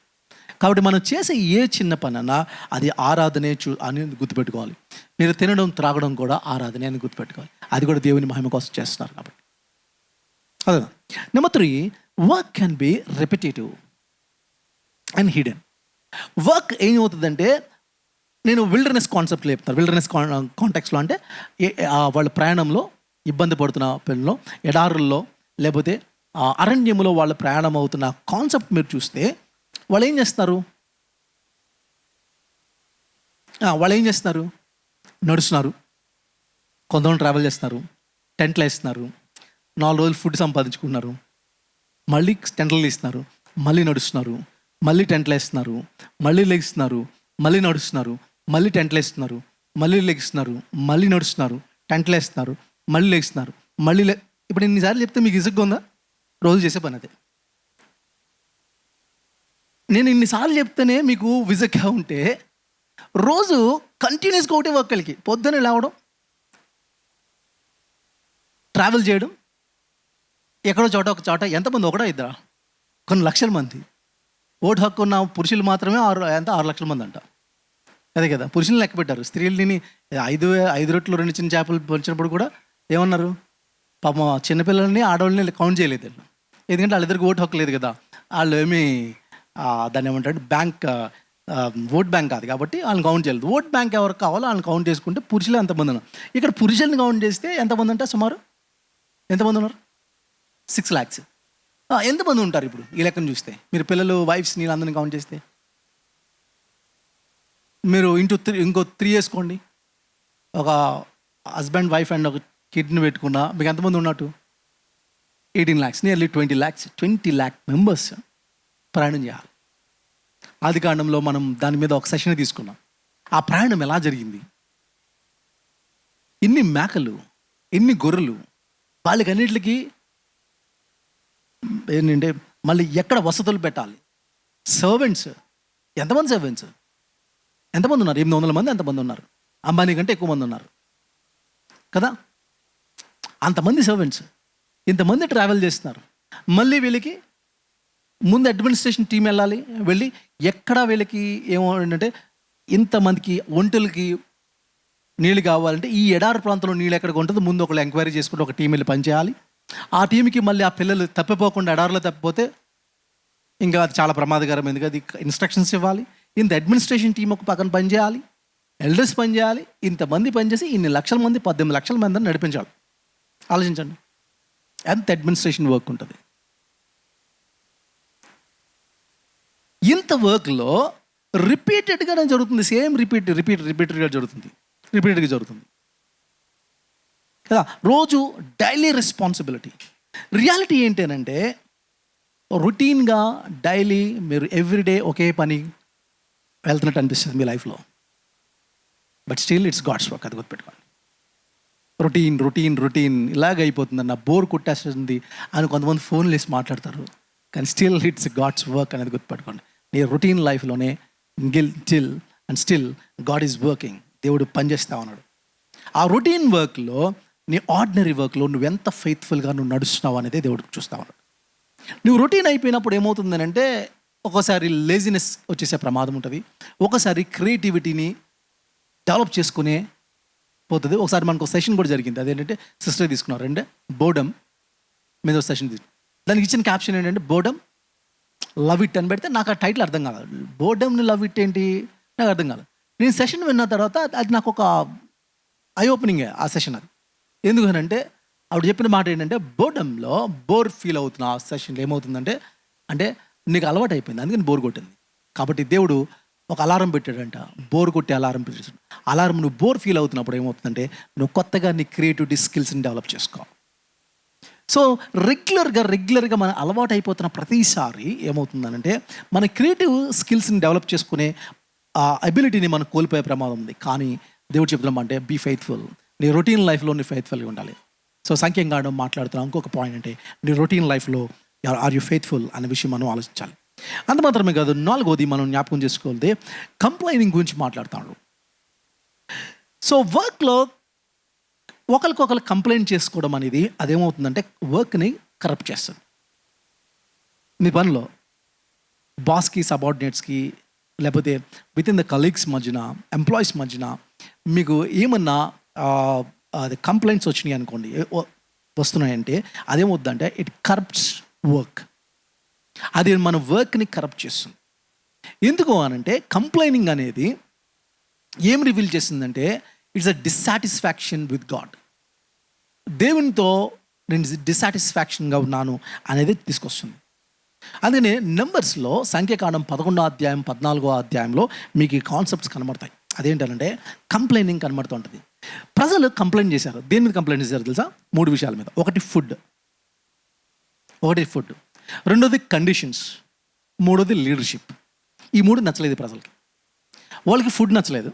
Speaker 1: కాబట్టి మనం చేసే ఏ చిన్న పని అన్నా అది ఆరాధనే అని గుర్తుపెట్టుకోవాలి. మీరు తినడం త్రాగడం కూడా ఆరాధనే అని గుర్తుపెట్టుకోవాలి. అది కూడా దేవుని మహిమ కోసం చేస్తున్నారు కాబట్టి. అదే number 3, work can be repetitive and hidden. Work ఏమవుతుందంటే నేను విల్డర్నెస్ కాన్సెప్ట్లో చెప్తాను. విల్డర్నెస్ కాంటాక్ట్స్లో అంటే వాళ్ళ ప్రయాణంలో ఇబ్బంది పడుతున్న పిల్లల్లో, ఎడారుల్లో లేకపోతే అరణ్యములో వాళ్ళు ప్రయాణం అవుతున్న కాన్సెప్ట్ మీరు చూస్తే వాళ్ళు ఏం చేస్తున్నారు? నడుస్తున్నారు, కొంతమంది ట్రావెల్ చేస్తున్నారు, టెంట్లు వేస్తున్నారు, 4 రోజులు ఫుడ్ సంపాదించుకుంటున్నారు, మళ్ళీ టెంట్లు వేస్తున్నారు, మళ్ళీ నడుస్తున్నారు, మళ్ళీ టెంట్లు వేస్తున్నారు, మళ్ళీ లెగిస్తున్నారు, మళ్ళీ నడుస్తున్నారు, మళ్ళీ టెంట్లు వేస్తున్నారు, మళ్ళీ లెగిస్తున్నారు, మళ్ళీ నడుస్తున్నారు, టెంట్లు వేస్తున్నారు, మళ్ళీ లెగిస్తున్నారు, ఇప్పుడు ఇన్నిసార్లు చెప్తే మీకు ఇసుగ్గా ఉందా? రోజు చేసే పని అదే. నేను ఇన్నిసార్లు చెప్తేనే మీకు విజగ్గా ఉంటే, రోజు కంటిన్యూస్గా ఒకటే వర్క్లకి పొద్దున్నే లేవడం, ట్రావెల్ చేయడం, ఎక్కడో చోట ఒక చోట. ఎంతమంది? ఒకటో ఇద్దరా? కొన్ని లక్షల మంది. ఓటు హక్కు ఉన్న పురుషులు మాత్రమే 6 లక్షల మంది అంట. అదే కదా, పురుషుల్ని లెక్క పెట్టారు. స్త్రీలని 5 రొట్టెలు 2 చిన్న చేపలు పోల్చినప్పుడు కూడా ఏమన్నారు? పాపం చిన్నపిల్లల్ని ఆడవాళ్ళని కౌంట్ చేయలేదు వీళ్ళు. ఎందుకంటే వాళ్ళిద్దరికి ఓటు హక్కు లేదు కదా. వాళ్ళు ఏమి దాన్ని ఏమంటారు, బ్యాంక్ ఓట్ బ్యాంక్ కాదు కాబట్టి వాళ్ళని కౌంట్ చేయలేదు. ఓట్ బ్యాంక్ ఎవరికి కావాలో వాళ్ళని కౌంట్ చేసుకుంటే పురుషులు ఎంతమంది ఉన్నారు. ఇక్కడ పురుషుల్ని కౌంట్ చేస్తే ఎంతమంది అంటే సుమారు ఎంతమంది ఉన్నారు? 6 lakhs. ఎంతమంది ఉంటారు ఇప్పుడు ఈ లెక్కను చూస్తే? మీరు పిల్లలు, వైఫ్స్, నీళ్ళందరినీ కౌంట్ చేస్తే మీరు ఇంకో 3 వేసుకోండి. ఒక హస్బెండ్, వైఫ్ అండ్ ఒక కిడ్ని పెట్టుకున్నా మీకు ఎంతమంది ఉన్నట్టు? 18 lakhs, nearly 20 lakhs. 20 lakh members ప్రయాణం చేయాలి. ఆది కాండంలో మనం దాని మీద ఒక సెషన్ తీసుకున్నాం. ఆ ప్రయాణం ఎలా జరిగింది? ఇన్ని మేకలు, ఇన్ని గొర్రెలు, వాళ్ళకన్నిటికి ఏంటంటే మళ్ళీ ఎక్కడ వసతులు పెట్టాలి? సర్వెంట్స్, ఎంతమంది సర్వెంట్స్? ఎంతమంది ఉన్నారు? 800 మంది ఎంతమంది ఉన్నారు? అంబానీ కంటే ఎక్కువ మంది ఉన్నారు కదా. అంతమంది సర్వెంట్స్, ఇంతమంది ట్రావెల్ చేస్తున్నారు. మళ్ళీ వీళ్ళకి ముందు అడ్మినిస్ట్రేషన్ టీం వెళ్ళాలి. వెళ్ళి ఎక్కడ వీళ్ళకి ఏమో ఏంటంటే ఇంతమందికి ఒంటెలకి నీళ్ళు కావాలంటే ఈ ఎడారి ప్రాంతంలో నీళ్ళు ఎక్కడికి ఉంటుందో ముందు ఒకళ్ళు ఎంక్వైరీ చేసుకుంటే ఒక టీం వెళ్ళి పనిచేయాలి. ఆ టీంకి మళ్ళీ ఆ పిల్లలు తప్పిపోకుండా ఎడారిలో తప్పిపోతే ఇంకా అది చాలా ప్రమాదకరం. ఎందుకు? అది ఇన్స్ట్రక్షన్స్ ఇవ్వాలి. ఇంత అడ్మినిస్ట్రేషన్ టీం ఒక పక్కన పనిచేయాలి, ఎల్డర్స్ పనిచేయాలి. ఇంతమంది పనిచేసి ఇన్ని లక్షల మంది, 18 లక్షల మందిని నడిపించాలి. ఆలోచించండి ఎంత అడ్మినిస్ట్రేషన్ వర్క్ ఉంటుంది. ఇంత వర్క్లో రిపీటెడ్గానే జరుగుతుంది. సేమ్ రిపీటెడ్గా జరుగుతుంది కదా. రోజు డైలీ రెస్పాన్సిబిలిటీ. రియాలిటీ ఏంటి అంటే రొటీన్గా డైలీ మీరు ఎవ్రీడే ఒకే పని వెళ్తున్నట్టు అనిపిస్తుంది మీ లైఫ్లో. But still it's God's work. అది గుర్తుపెట్టుకోండి. రొటీన్ ఇలాగ అయిపోతుంది. నా బోర్ కొట్టేస్తుంది అని కొంతమంది ఫోన్లు వేసి మాట్లాడతారు. కానీ స్టిల్ ఇట్స్ గాడ్స్ వర్క్ అనేది గుర్తుపెట్టుకోండి. నీ రొటీన్ లైఫ్లోనే స్టిల్ గాడ్ ఈజ్ వర్కింగ్. దేవుడు పనిచేస్తా ఉన్నాడు. ఆ రొటీన్ వర్క్లో, నీ ఆర్డినరీ వర్క్లో నువ్వు ఎంత ఫెయిత్ఫుల్గా నువ్వు నడుస్తున్నావు అనేది దేవుడు చూస్తా ఉన్నాడు. నువ్వు రొటీన్ అయిపోయినప్పుడు ఏమవుతుందని అంటే ఒకసారి లేజినెస్ వచ్చేసే ప్రమాదం ఉంటుంది. ఒకసారి క్రియేటివిటీని డెవలప్ చేసుకునే పోతుంది. ఒకసారి మనకు సెషన్ కూడా జరిగింది. అదేంటంటే సిస్టర్ తీసుకున్నారు అంటే బోర్డమ్ మీద సెషన్ దానికి ఇచ్చిన క్యాప్షన్ ఏంటంటే బోర్డమ్ లవ్ ఇట్ అని పెడితే నాకు ఆ టైటిల్ అర్థం కాదు. బోర్డమ్ని లవ్ ఇట్ ఏంటి నాకు అర్థం కాదు. నేను సెషన్ విన్న తర్వాత అది నాకు ఒక ఐ ఓపెనింగ్ ఆ సెషన్. అది ఎందుకనంటే ఆవిడ చెప్పిన మాట ఏంటంటే బోర్డమ్లో బోర్ ఫీల్ అవుతున్నా. ఆ సెషన్లో ఏమవుతుందంటే అంటే నీకు అలవాటు అయిపోయింది, అందుకని బోర్ కొట్టింది. కాబట్టి దేవుడు ఒక అలారం పెట్టాడంట, బోర్ కొట్టి అలారం పెట్టాడు. అలారం నువ్వు బోర్ ఫీల్ అవుతున్నప్పుడు ఏమవుతుందంటే నువ్వు కొత్తగా నీ క్రియేటివిటీ స్కిల్స్ని డెవలప్ చేసుకో. సో రెగ్యులర్గా మన అలవాటు అయిపోతున్న ప్రతిసారి ఏమవుతుందనంటే మన క్రియేటివ్ స్కిల్స్ని డెవలప్ చేసుకునే ఆ అబిలిటీని మనం కోల్పోయే ప్రమాదం ఉంది. కానీ దేవుడు చెప్తున్నామంటే బీ ఫెయిత్ఫుల్. నీ రొటీన్ లైఫ్లో నీ ఫెయిత్ఫుల్గా ఉండాలి. సో సంఖ్యంగా మాట్లాడుతున్నాం. ఇంకొక పాయింట్ అంటే నీ రొటీన్ లైఫ్లో ఆర్ యూ ఫెయిత్ఫుల్ అనే విషయం మనం ఆలోచించాలి. అంత మాత్రమే కాదు, 4వది మనం జ్ఞాపకం చేసుకోవాలి, కంప్లైనింగ్ గురించి మాట్లాడుతాడు. సో వర్క్లో ఒకరికొకరు కంప్లైంట్ చేసుకోవడం అనేది అదేమవుతుందంటే వర్క్ని కరప్ట్ చేస్తుంది. మీ పనిలో బాస్కి, సబార్డినేట్స్కి, లేకపోతే విత్ ఇన్ ద కలీగ్స్ మధ్యన, ఎంప్లాయీస్ మధ్యన మీకు ఏమన్నా అది కంప్లైంట్స్ వచ్చినాయి అనుకోండి, వస్తున్నాయంటే అదేమవుతుందంటే ఇట్ కరప్ట్స్ వర్క్. అది మన వర్క్ని కరప్ట్ చేస్తుంది. ఎందుకు అనంటే కంప్లైనింగ్ అనేది ఏం రివీల్ చేస్తుందంటే it's a dissatisfaction with God. దేవునితో నేను డిస్సాటిస్ఫాక్షన్గా ఉన్నాను అనేది తీసుకొస్తుంది. అందుకనే నెంబర్స్లో సంఖ్యాకాండం 11వ అధ్యాయం 14వ అధ్యాయంలో మీకు ఈ కాన్సెప్ట్స్ కనబడతాయి. అదేంటంటే కంప్లైనింగ్ కనబడుతూ ఉంటుంది. ప్రజలు కంప్లైంట్ చేశారు. దేని మీద కంప్లైంట్ చేశారు తెలుసా? 3 విషయాల మీద. ఒకటి ఫుడ్, రెండోది కండిషన్స్, మూడోది లీడర్షిప్. ఈ 3 నచ్చలేదు ప్రజలకి. వాళ్ళకి ఫుడ్ నచ్చలేదు,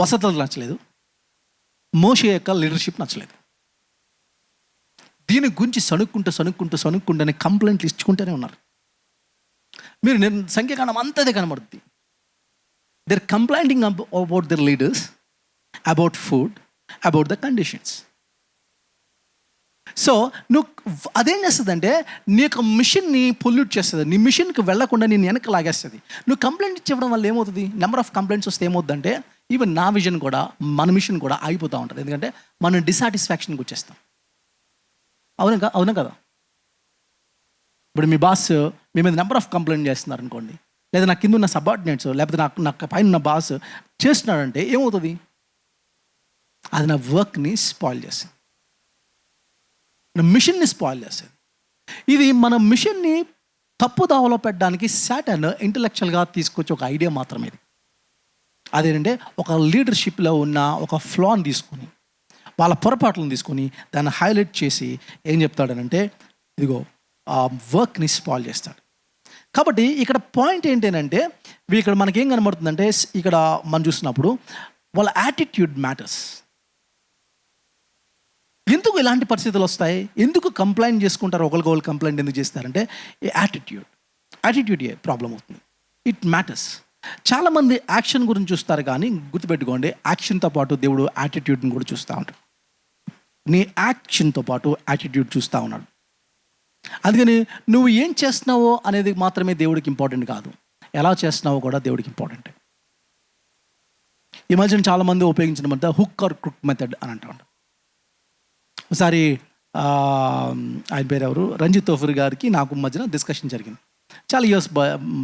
Speaker 1: వసతులు నచ్చలేదు, మోషే యొక్క లీడర్షిప్ నచ్చలేదు. దీని గురించి సణుక్కుంటూనే కంప్లైంట్లు ఇచ్చుకుంటూనే ఉన్నారు. మీరు సంఖ్యాకాండం అంతదే కనబడుతుంది. They are complaining about their leaders, about food, about the conditions. So నువ్వు అదేం చేస్తుందంటే నీ యొక్క మిషన్ని పొల్యూట్ చేస్తుంది. నీ మిషన్కి వెళ్లకుండా నేను వెనక్కి లాగేస్తుంది. నువ్వు కంప్లైంట్ ఇవ్వడం వల్ల ఏమవుతుంది, నెంబర్ ఆఫ్ కంప్లైంట్స్ వస్తే ఏమవుతుందంటే ఈవెన్ నా విజన్ కూడా, మన మిషన్ కూడా ఆగిపోతూ ఉంటుంది. ఎందుకంటే మనం డిసాటిస్ఫాక్షన్కి వచ్చేస్తాం. అవునా కదా? ఇప్పుడు మీ బాస్ మీ మీద నెంబర్ ఆఫ్ కంప్లైంట్ చేస్తున్నారు అనుకోండి, లేదా నా కింద ఉన్న సబార్డినేట్స్, లేకపోతే నాకు పైన ఉన్న బాస్ చేస్తున్నాడంటే ఏమవుతుంది, అది నా వర్క్ని స్పాయిల్ చేస్తుంది, నా మిషన్ని స్పాయిల్ చేస్తుంది. ఇది మన మిషన్ని తప్పుదావలో పెట్టడానికి సాటర్న్ ఇంటలెక్చువల్గా తీసుకొచ్చే ఒక ఐడియా మాత్రమే. ఇది అదేంటంటే ఒక లీడర్షిప్లో ఉన్న ఒక ఫ్లాని తీసుకొని, వాళ్ళ పొరపాట్లను తీసుకొని దాన్ని హైలైట్ చేసి ఏం చెప్తాడనంటే ఇదిగో ఆ వర్క్ని స్పాయిల్ చేస్తాడు. కాబట్టి ఇక్కడ పాయింట్ ఏంటంటే ఇక్కడ మనకేం కనబడుతుందంటే, ఇక్కడ మనం చూసినప్పుడు వాళ్ళ యాటిట్యూడ్ మ్యాటర్స్. ఎందుకు ఇలాంటి పరిస్థితులు వస్తాయి, ఎందుకు కంప్లైంట్ చేసుకుంటారు, ఒకరికొకరు కంప్లైంట్ ఎందుకు చేస్తారంటే యాటిట్యూడ్ ప్రాబ్లం అవుతుంది. It matters. చాలామంది యాక్షన్ గురించి చూస్తారు, కానీ గుర్తుపెట్టుకోండి, యాక్షన్తో పాటు దేవుడు యాటిట్యూడ్ని కూడా చూస్తూ ఉంటాడు. నీ యాక్షన్తో పాటు యాటిట్యూడ్ చూస్తూ ఉన్నాడు. అందుకని నువ్వు ఏం చేస్తున్నావో అనేది మాత్రమే దేవుడికి ఇంపార్టెంట్ కాదు, ఎలా చేస్తున్నావో కూడా దేవుడికి ఇంపార్టెంట్. ఈ మధ్యన చాలామంది ఉపయోగించిన మధ్య హుక్ ఆర్ క్రుక్ మెథడ్ అని అంటూ ఉంటారు. ఒకసారి ఆయన పేరు ఎవరు, రంజిత్ తోఫర్ గారికి నాకు మధ్యన డిస్కషన్ జరిగింది. చాలా ఇయర్స్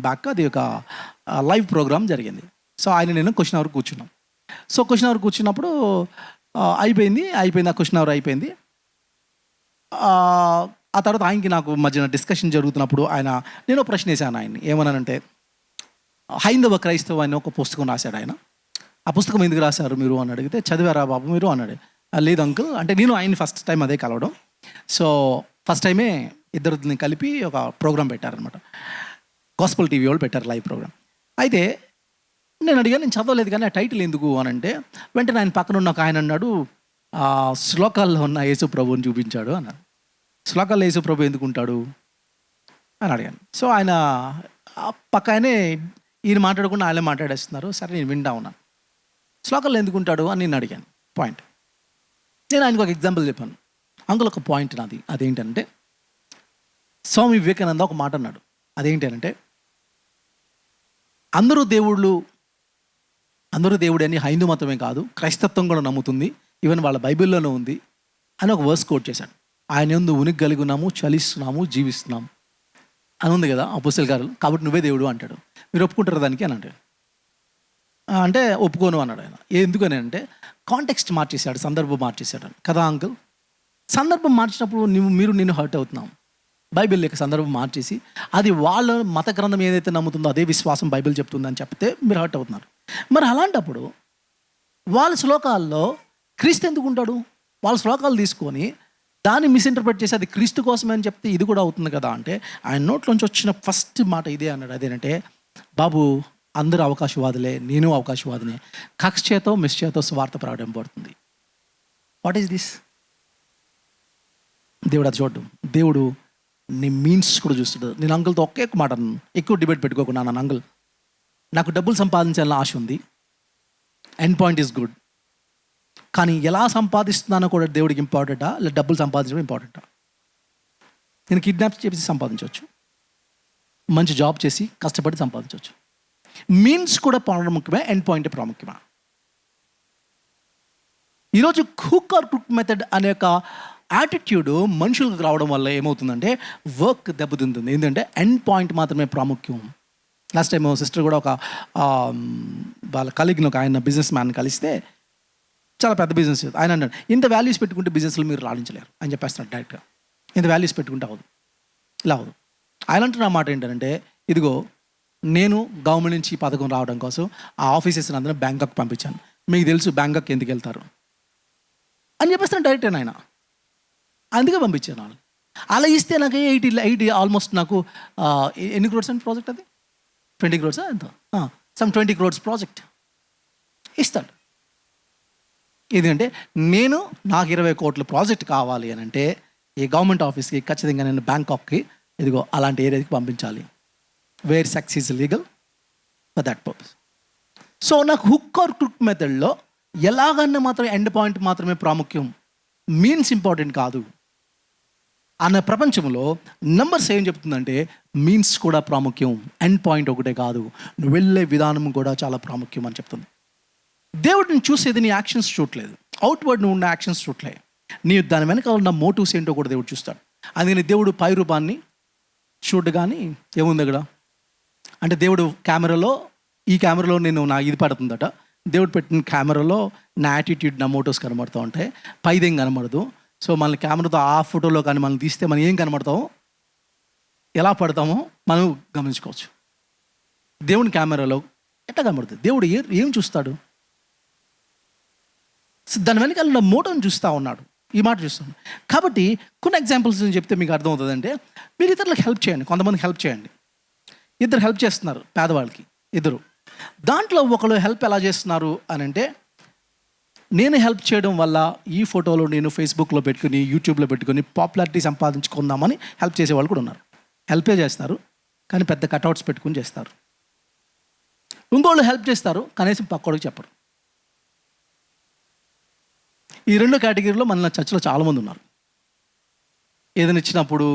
Speaker 1: బ్యాక్ అది ఒక లైవ్ ప్రోగ్రామ్ జరిగింది. సో ఆయన నేను క్వశ్చన్ అవర్ కూర్చున్నాం. సో క్వశ్చన్ అవర్ కూర్చున్నప్పుడు అయిపోయింది ఆ క్వశ్చన్ అవర్ అయిపోయింది. ఆ తర్వాత ఆయనకి నాకు మధ్యన డిస్కషన్ జరుగుతున్నప్పుడు నేను ప్రశ్న వేసాను ఆయన్ని. ఏమన్నానంటే, హైందవ క్రైస్తవ అని ఒక పుస్తకం రాశాడు ఆయన. ఆ పుస్తకం ఎందుకు రాశారు మీరు అని అడిగితే, చదివారా బాబు మీరు అన్నాడు. లేదు అంకుల్ అంటే, నేను ఆయన్ని ఫస్ట్ టైం అదే కలవడం. సో ఫస్ట్ టైమే ఇద్దరిని కలిపి ఒక ప్రోగ్రామ్ పెట్టారనమాట. గాస్పల్ టీవీ వాళ్ళు పెట్టారు లైవ్ ప్రోగ్రామ్. అయితే నేను అడిగాను, నేను చదవలేదు కానీ ఆ టైటిల్ ఎందుకు అని అంటే, వెంటనే ఆయన పక్కన ఉన్న ఒక ఆయన అన్నాడు, శ్లోకాల్లో ఉన్న యేసు ప్రభువుని చూపించాడు అన్నాడు. శ్లోకాల్లో యేసు ప్రభు ఎందుకు ఉంటాడు అని అడిగాను. సో ఆయన పక్క ఆయనే ఈయన మాట్లాడకుండా ఆయనే మాట్లాడేస్తున్నారు. సరే నేను వింటా ఉన్నాను. శ్లోకాల్లో ఎందుకు ఉంటాడు అని నేను అడిగాను. పాయింట్ నేను ఆయనకు ఒక ఎగ్జాంపుల్ చెప్పాను. అంకుల్ ఒక పాయింట్ నాది, అదేంటంటే స్వామి వివేకానంద ఒక మాట అన్నాడు. అదేంటి అంటే, అందరూ దేవుడు అని హైందూ మతమే కాదు, క్రైస్తత్వం కూడా నమ్ముతుంది, ఈవెన్ వాళ్ళ బైబిల్లోనే ఉంది అని ఒక వర్స్ కోట్ చేశాడు. ఆయన యందు ఉనికి కలిగి ఉన్నాము, చలిస్తున్నాము, జీవిస్తున్నాము అని ఉంది కదా అపోస్తలుల కార్యాలు. కాబట్టి నువ్వే దేవుడు అంటాడు. మీరు ఒప్పుకుంటారు దానికి అని అంటాడు. అంటే ఒప్పుకోను అన్నాడు ఆయన. ఎందుకని అంటే కాంటెక్స్ట్ మార్చేశాడు, సందర్భం మార్చేశాడు కదా అంకుల్. సందర్భం మార్చినప్పుడు నిన్ను హర్ట్ అవుతున్నాం. బైబిల్ యొక్క సందర్భం మార్చేసి అది వాళ్ళ మత గ్రంథం ఏదైతే నమ్ముతుందో అదే విశ్వాసం బైబిల్ చెప్తుందని చెప్తే మీరు హర్ట్ అవుతున్నారు. మరి అలాంటప్పుడు వాళ్ళ శ్లోకాల్లో క్రీస్తు ఎందుకు ఉంటాడు? వాళ్ళ శ్లోకాలు తీసుకొని దాన్ని మిస్ఇంటర్ప్రిట్ చేసి అది క్రీస్తు కోసమే అని చెప్తే ఇది కూడా అవుతుంది కదా అంటే, ఆయన నోట్లోంచి వచ్చిన ఫస్ట్ మాట ఇదే అన్నాడు. అదేనంటే, బాబు అందరూ అవకాశవాదులే, నేను అవకాశవాదినే, కక్ష చేతో మిస్ చేతో స్వార్థ ప్రకటింపబడుతుంది. What is this? దేవుడు అది చూడడం. దేవుడు నీ మీన్స్ కూడా చూస్తాడు. నేను అంకుల్తో ఒకే మాట ఎక్కువ డిబేట్ పెట్టుకోకుండా, నన్ను అంకుల్ నాకు డబ్బులు సంపాదించాలని ఆశ ఉంది, ఎండ్ పాయింట్ ఈజ్ గుడ్, కానీ ఎలా సంపాదిస్తున్నానో కూడా దేవుడికి ఇంపార్టెంటా లేదా డబ్బులు సంపాదించడం ఇంపార్టెంటా? నేను కిడ్నాప్ చేసి సంపాదించవచ్చు, మంచి జాబ్ చేసి కష్టపడి సంపాదించవచ్చు. మీన్స్ కూడా ప్రాముఖ్యమే, ఎండ్ పాయింట్ ప్రాముఖ్యమా? ఈరోజు హుక్ ఆర్ క్రుక్ మెథడ్ అనే ఒక యాటిట్యూడ్ మనుషులకు రావడం వల్ల ఏమవుతుందంటే వర్క్ దెబ్బతింటుంది. ఏంటంటే ఎండ్ పాయింట్ మాత్రమే ప్రాముఖ్యం. లాస్ట్ టైం సిస్టర్ కూడా ఒక వాళ్ళ కలీగ్ని, ఒక ఆయన బిజినెస్ మ్యాన్ కలిస్తే, చాలా పెద్ద బిజినెస్ ఆయన అన్నాడు, ఇంత వాల్యూస్ పెట్టుకుంటే బిజినెస్లో మీరు రాణించలేరు అని చెప్పేస్తున్నాడు డైరెక్ట్గా. ఇంత వాల్యూస్ పెట్టుకుంటే అవ్వదు, ఇలా అవ్వదు. ఆయన అంటున్న మాట ఏంటంటే, ఇదిగో నేను గవర్నమెంట్ నుంచి ఈ పథకం రావడం కోసం ఆ ఆఫీసెస్ని అందరూ బ్యాంకాక్ పంపించాను, మీకు తెలుసు బ్యాంకాక్ ఎందుకు వెళ్తారు అని చెప్పేస్తాను డైరెక్ట్ ఆయన. అందుకే పంపించాను వాళ్ళు. అలా ఇస్తే నాకు 80 ఆల్మోస్ట్ నాకు ఎన్ని క్రోడ్స్ అండి ప్రాజెక్ట్? అది 20 crores ఎంత, సమ్ 20 crores ప్రాజెక్ట్ ఇస్తాడు. ఎందుకంటే నాకు 20 కోట్ల ప్రాజెక్ట్ కావాలి అని అంటే ఈ గవర్నమెంట్ ఆఫీస్కి ఖచ్చితంగా నేను బ్యాంకాక్కి ఇదిగో అలాంటి ఏరియాకి పంపించాలి. Where sex is legal for that purpose. So నాకు హుక్ ఆర్ క్రుక్ మెథడ్లో ఎలాగన్నా మాత్రం ఎండ్ పాయింట్ మాత్రమే ప్రాముఖ్యం, మీన్స్ ఇంపార్టెంట్ కాదు అన్న ప్రపంచంలో నంబర్స్ ఏం చెప్తుందంటే మీన్స్ కూడా ప్రాముఖ్యం, ఎండ్ పాయింట్ ఒకటే కాదు, నువ్వు వెళ్ళే విధానం కూడా చాలా ప్రాముఖ్యం అని చెప్తుంది. దేవుడిని చూసేది నీ యాక్షన్స్ చూడలేదు, అవుట్వర్డ్ నువ్వు ఉన్న యాక్షన్స్ చూడలే, నీ దాని వెనక ఉన్న మోటివ్స్ ఏంటో కూడా దేవుడు చూస్తాడు. అందుకని దేవుడు పై రూపాన్ని చూడు. కానీ ఏముంది అక్కడ అంటే దేవుడు కెమెరాలో, ఈ కెమెరాలో నేను నా ఇది పడుతుందట, దేవుడు పెట్టిన కెమెరాలో నా యాటిట్యూడ్, నా మోటివ్స్ కనబడుతూ ఉంటాయి, పైదేం కనబడదు. సో మన కెమెరాతో ఆ ఫోటోలో కానీ మనం తీస్తే మనం ఏం కనబడతామో, ఎలా పడతామో మనం గమనించుకోవచ్చు. దేవుని కెమెరాలో ఎట్లా కనబడుతుంది, దేవుడు ఏం చూస్తాడు, దాని వెనకాల మోటోని చూస్తూ ఉన్నాడు, ఈ మాట చూస్తాను. కాబట్టి కొన్ని ఎగ్జాంపుల్స్ చెప్తే మీకు అర్థమవుతుందంటే, మీరు ఇతరులకు హెల్ప్ చేయండి, కొంతమందికి హెల్ప్ చేయండి. ఇద్దరు హెల్ప్ చేస్తున్నారు పేదవాళ్ళకి, ఇద్దరు. దాంట్లో ఒకరు హెల్ప్ ఎలా చేస్తున్నారు అని అంటే, నేను హెల్ప్ చేయడం వల్ల ఈ ఫోటోలో నేను ఫేస్బుక్లో పెట్టుకుని, యూట్యూబ్లో పెట్టుకుని పాపులారిటీ సంపాదించుకుందామని హెల్ప్ చేసే వాళ్ళు కూడా ఉన్నారు. హెల్పే చేస్తారు కానీ పెద్ద కట్అవుట్స్ పెట్టుకుని చేస్తారు. ఇంకోళ్ళు హెల్ప్ చేస్తారు కనీసం పక్కోడికి చెప్పరు. ఈ రెండు కేటగిరీలో మన చర్చలో చాలామంది ఉన్నారు. ఏదైనా ఇచ్చినప్పుడు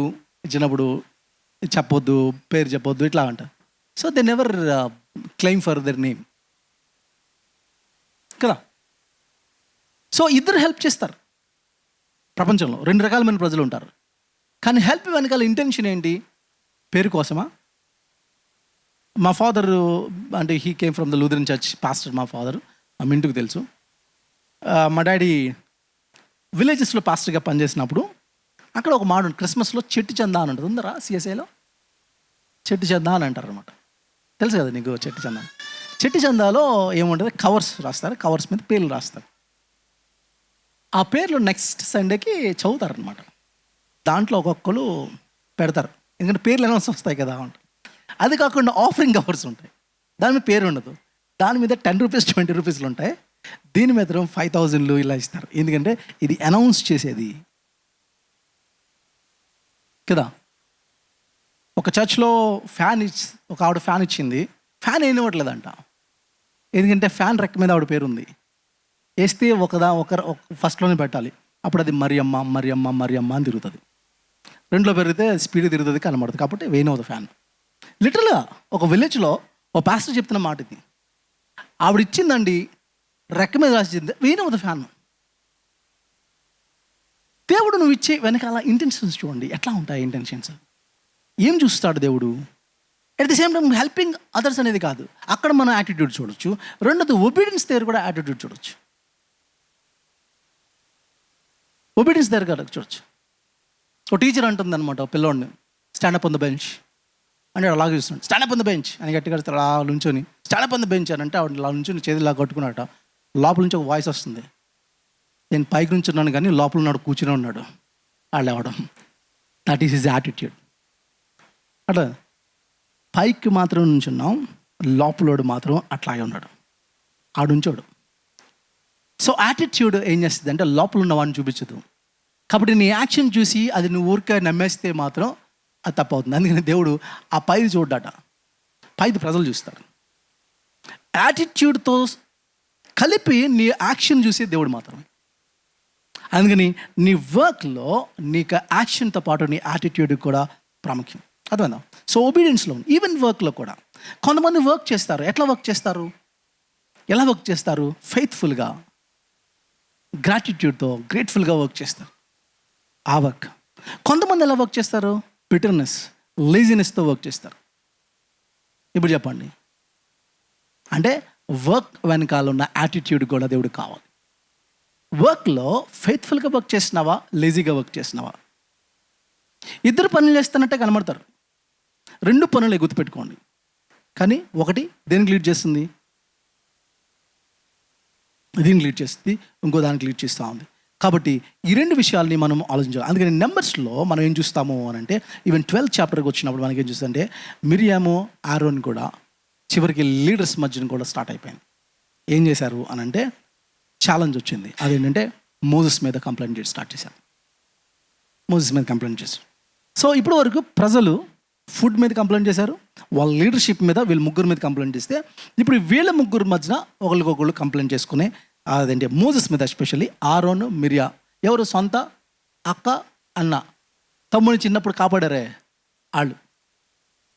Speaker 1: చెప్పొద్దు, పేరు చెప్పొద్దు, ఇట్లా అంటారు. So they never claim for their name కదా. సో ఇద్దరు హెల్ప్ చేస్తారు. ప్రపంచంలో రెండు రకాలమైన ప్రజలు ఉంటారు. కానీ హెల్ప్ వెనకాల ఇంటెన్షన్ ఏంటి? పేరు కోసమా? మా ఫాదర్ అంటే he came from the Lutheran church pastor. మా ఫాదర్, మా మింటుకు తెలుసు. మా డాడీ విలేజెస్లో పాస్టర్గా పనిచేసినప్పుడు అక్కడ ఒక మాట, క్రిస్మస్లో చెట్టు చందా అని ఉంటుంది. ఉందరా సిఎస్ఐలో? చెట్టు చందా అని అంటారు అనమాట. తెలుసు కదా నీకు చెట్టు చందా? చెట్టు చందాలో ఏముంటుంది, కవర్స్ రాస్తారు, కవర్స్ మీద పేర్లు రాస్తారు. ఆ పేర్లు నెక్స్ట్ సండేకి చదువుతారనమాట. దాంట్లో ఒక్కొక్కరు పెడతారు, ఎందుకంటే పేర్లు అనౌన్స్ వస్తాయి కదా. అది కాకుండా ఆఫరింగ్ కవర్స్ ఉంటాయి, దాని మీద పేరు ఉండదు. దాని మీద 10 రూపీస్ 20 రూపీస్లు ఉంటాయి. దీని మీద 5,000 ఇలా ఇస్తారు, ఎందుకంటే ఇది అనౌన్స్ చేసేది కదా. ఒక చర్చ్లో ఒక ఆవిడ ఫ్యాన్ ఇచ్చింది. ఫ్యాన్ ఏం ఇవ్వట్లేదంట, ఎందుకంటే ఫ్యాన్ రెక్క మీద ఆవిడ పేరు ఉంది. వేస్తే ఒక ఫస్ట్లోనే పెట్టాలి, అప్పుడు అది మరియమ్మ మరియమ్మ మరియమ్మ అని తిరుగుతుంది. రెండులో పెరిగితే స్పీడ్ తిరుగుతుంది, కనబడుతుంది. కాబట్టి వేయనవుతుంది ఫ్యాన్. లిటరల్గా ఒక విలేజ్లో ఒక పాస్టర్ చెప్తున్న మాట ఇది. ఆవిడ ఇచ్చిందండి, రెక్క మీద రాసింది, వేయనవుతుంది ఫ్యాన్. దేవుడు నువ్వు ఇచ్చే వెనకాల ఇంటెన్షన్స్ చూడండి, ఎట్లా ఉంటాయి ఇంటెన్షన్స్, ఏం చూస్తాడు దేవుడు. At the same time helping others అనేది కాదు, అక్కడ మనం యాటిట్యూడ్ చూడొచ్చు. రెండోది ఒబీడియన్స్ దగ్గర కూడా యాటిట్యూడ్ చూడొచ్చు. ఒబీడియన్స్ దగ్గర కూడా చూడొచ్చు. ఒక టీచర్ అంటుంది అనమాట పిల్లోడిని, స్టాండప్ ఆన్ ద బెంచ్ అంటే అలాగే చూస్తున్నాడు. స్టాండప్ ఆన్ ద బెంచ్ అని గట్టిగా అలా నుంచొని స్టాండప్ ఆన్ ద బెంచ్ అని అంటే ఆవిడ అలా నుంచొని చేతిలా కట్టుకున్నాట. లోపల నుంచి ఒక వాయిస్ వస్తుంది, నేను పైకి నుంచి ఉన్నాను కానీ లోపల ఉన్నాడు, కూర్చుని ఉన్నాడు వాళ్ళు అవడం. That is his attitude. అట్లా పైకి మాత్రం నుంచున్నాం, లోపలోడు మాత్రం అట్లాగే ఉన్నాడు, ఆడుంచోడు. సో యాటిట్యూడ్ ఏం చేస్తుంది అంటే లోపల ఉన్న వాడిని చూపించదు. కాబట్టి నీ యాక్షన్ చూసి అది నువ్వు ఊరికే నమ్మేస్తే మాత్రం అది తప్పవుతుంది. అందుకని దేవుడు ఆ పైది చూడ్డాట, పైది ప్రజలు చూస్తారు. యాటిట్యూడ్తో కలిపి నీ యాక్షన్ చూసి దేవుడు మాత్రమే. అందుకని నీ వర్క్లో నీకు యాక్షన్తో పాటు నీ యాటిట్యూడ్ కూడా ప్రాముఖ్యం. అర్థమైందా? సో ఒబీడియన్స్లో ఈవెన్ వర్క్లో కూడా కొంతమంది వర్క్ చేస్తారు. ఎట్లా వర్క్ చేస్తారు? ఎలా వర్క్ చేస్తారు? ఫెయిత్ఫుల్గా, గ్రాటిట్యూడ్తో, గ్రేట్ఫుల్గా వర్క్ చేస్తారు. ఆ వర్క్. కొంతమంది ఎలా వర్క్ చేస్తారు? బిటర్నెస్, లేజినెస్తో వర్క్ చేస్తారు. ఇప్పుడు చెప్పండి, అంటే వర్క్ వెనకాల ఉన్న యాటిట్యూడ్ కూడా దేవుడు కావాలి. వర్క్లో ఫెయిత్ఫుల్గా వర్క్ చేసినావా, లేజీగా వర్క్ చేసినావా? ఇద్దరు పనులు చేస్తున్నట్టే కనబడతారు. 2 పనులు గుర్తుపెట్టుకోండి. కానీ ఒకటి దేనికి లీడ్ చేస్తుంది, దీనికి లీడ్ చేస్తుంది, ఇంకో దానికి లీడ్ చేస్తూ ఉంది. కాబట్టి ఈ 2 విషయాల్ని మనం ఆలోచించాలి. అందుకని నెంబర్స్లో మనం ఏం చూస్తాము అని అంటే, ఈవెన్ 12th చాప్టర్కి వచ్చినప్పుడు మనకి ఏం చూస్తుంటే, మిరియాము ఆరోన్ కూడా చివరికి లీడర్స్ మధ్యన కూడా స్టార్ట్ అయిపోయింది. ఏం చేశారు అని అంటే ఛాలెంజ్ వచ్చింది. అదేంటంటే మోజెస్ మీద కంప్లైంట్ చేయడం స్టార్ట్ చేశారు. మోజెస్ మీద కంప్లైంట్ చేశారు. సో ఇప్పటి వరకు ప్రజలు ఫుడ్ మీద కంప్లైంట్ చేశారు, వాళ్ళ లీడర్షిప్ మీద వీళ్ళ ముగ్గురు మీద కంప్లైంట్ ఇస్తే ఇప్పుడు వీళ్ళ ముగ్గురు మధ్యన ఒకరికొకళ్ళు కంప్లైంట్ చేసుకుని అదేంటి మోజెస్ మీద ఎస్పెషల్లీ ఆరోను మిరియా ఎవరు సొంత అక్క అన్న తమ్ముని చిన్నప్పుడు కాపాడారే వాళ్ళు.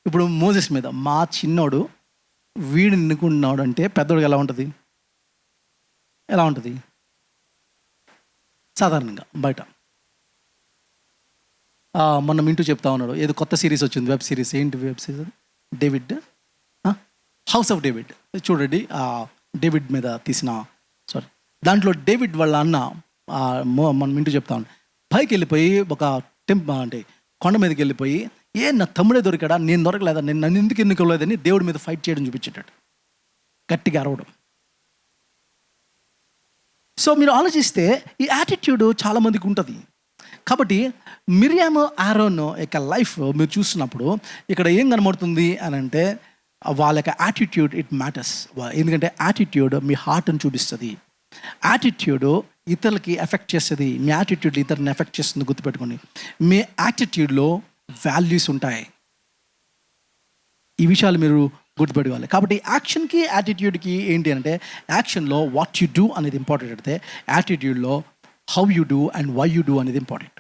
Speaker 1: ఇప్పుడు మోజెస్ మీద మా చిన్నోడు వీడు ఎన్నుకున్నాడు అంటే పెద్దోడికి ఎలా ఉంటుంది? సాధారణంగా బయట మొన్న మింటూ చెప్తా ఉన్నాడు, ఏదో కొత్త సిరీస్ వచ్చింది, వెబ్ సిరీస్. ఏంటి web series? David, house of David. చూడండి, డేవిడ్ మీద తీసిన దాంట్లో డేవిడ్ వాళ్ళ అన్న మనం మింటూ చెప్తా ఉన్నాడు, పైకి వెళ్ళిపోయి ఒక అంటే కొండ మీదకి వెళ్ళిపోయి నా తమ్ముడే దొరికాడా, నేను దొరకలేదా, నేను నన్ను ఎందుకు ఎన్నుకోలేదని దేవుడి మీద ఫైట్ చేయడం చూపించేటాడు, గట్టిగా అరవడం. సో మీరు ఆలోచిస్తే ఈ యాటిట్యూడ్ చాలామందికి ఉంటుంది. కాబట్టి మిరియాము ఆరోన్ యొక్క లైఫ్ మీరు చూస్తున్నప్పుడు ఇక్కడ ఏం కనబడుతుంది అని అంటే వాళ్ళ యొక్క యాటిట్యూడ్ ఇట్ మ్యాటర్స్. ఎందుకంటే యాటిట్యూడ్ మీ హార్ట్ని చూపిస్తుంది, యాటిట్యూడ్ ఇతరులకి ఎఫెక్ట్ చేస్తుంది, మీ యాటిట్యూడ్ ఇతరుని ఎఫెక్ట్ చేస్తుంది. గుర్తుపెట్టుకోండి, మీ యాటిట్యూడ్లో వాల్యూస్ ఉంటాయి. ఈ విషయాలు మీరు గుర్తుపెట్టుకోవాలి. కాబట్టి యాక్షన్కి యాటిట్యూడ్కి ఏంటి అంటే యాక్షన్లో వాట్ యు డూ అనేది ఇంపార్టెంట్ అయితే యాటిట్యూడ్లో how you do and why you do అనేది ఇంపార్టెంట్.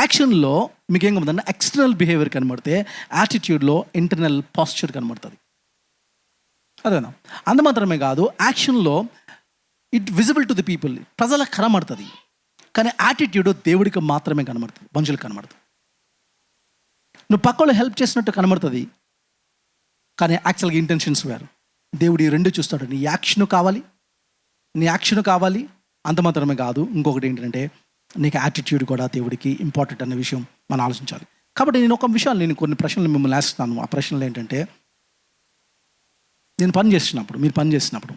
Speaker 1: యాక్షన్లో మీకు ఏం కనబడుతుంది? ఎక్స్టర్నల్ బిహేవియర్ కనబడితే యాటిట్యూడ్లో ఇంటర్నల్ పాస్చర్ కనబడుతుంది. అదేనా? అంత మాత్రమే కాదు, యాక్షన్లో it visible to the people, ప్రజలకు కనబడుతుంది. కానీ యాటిట్యూడ్ దేవుడికి మాత్రమే కనబడుతుంది, మనుషులకు కనబడుతుంది. నువ్వు పక్కలో హెల్ప్ చేసినట్టు కనబడుతుంది, కానీ యాక్చువల్గా ఇంటెన్షన్స్ వేరు. దేవుడు ఈ రెండు చూస్తాడు, నీ యాక్షన్ కావాలి. అంత మాత్రమే కాదు, ఇంకొకటి ఏంటంటే నీకు యాటిట్యూడ్ కూడా దేవుడికి ఇంపార్టెంట్ అనే విషయం మనం ఆలోచించాలి. కాబట్టి నేను ఒక విషయాలు, నేను కొన్ని ప్రశ్నలు మిమ్మల్ని వేస్తున్నాను. ఆ ప్రశ్నలు ఏంటంటే, నేను మీరు పని చేసినప్పుడు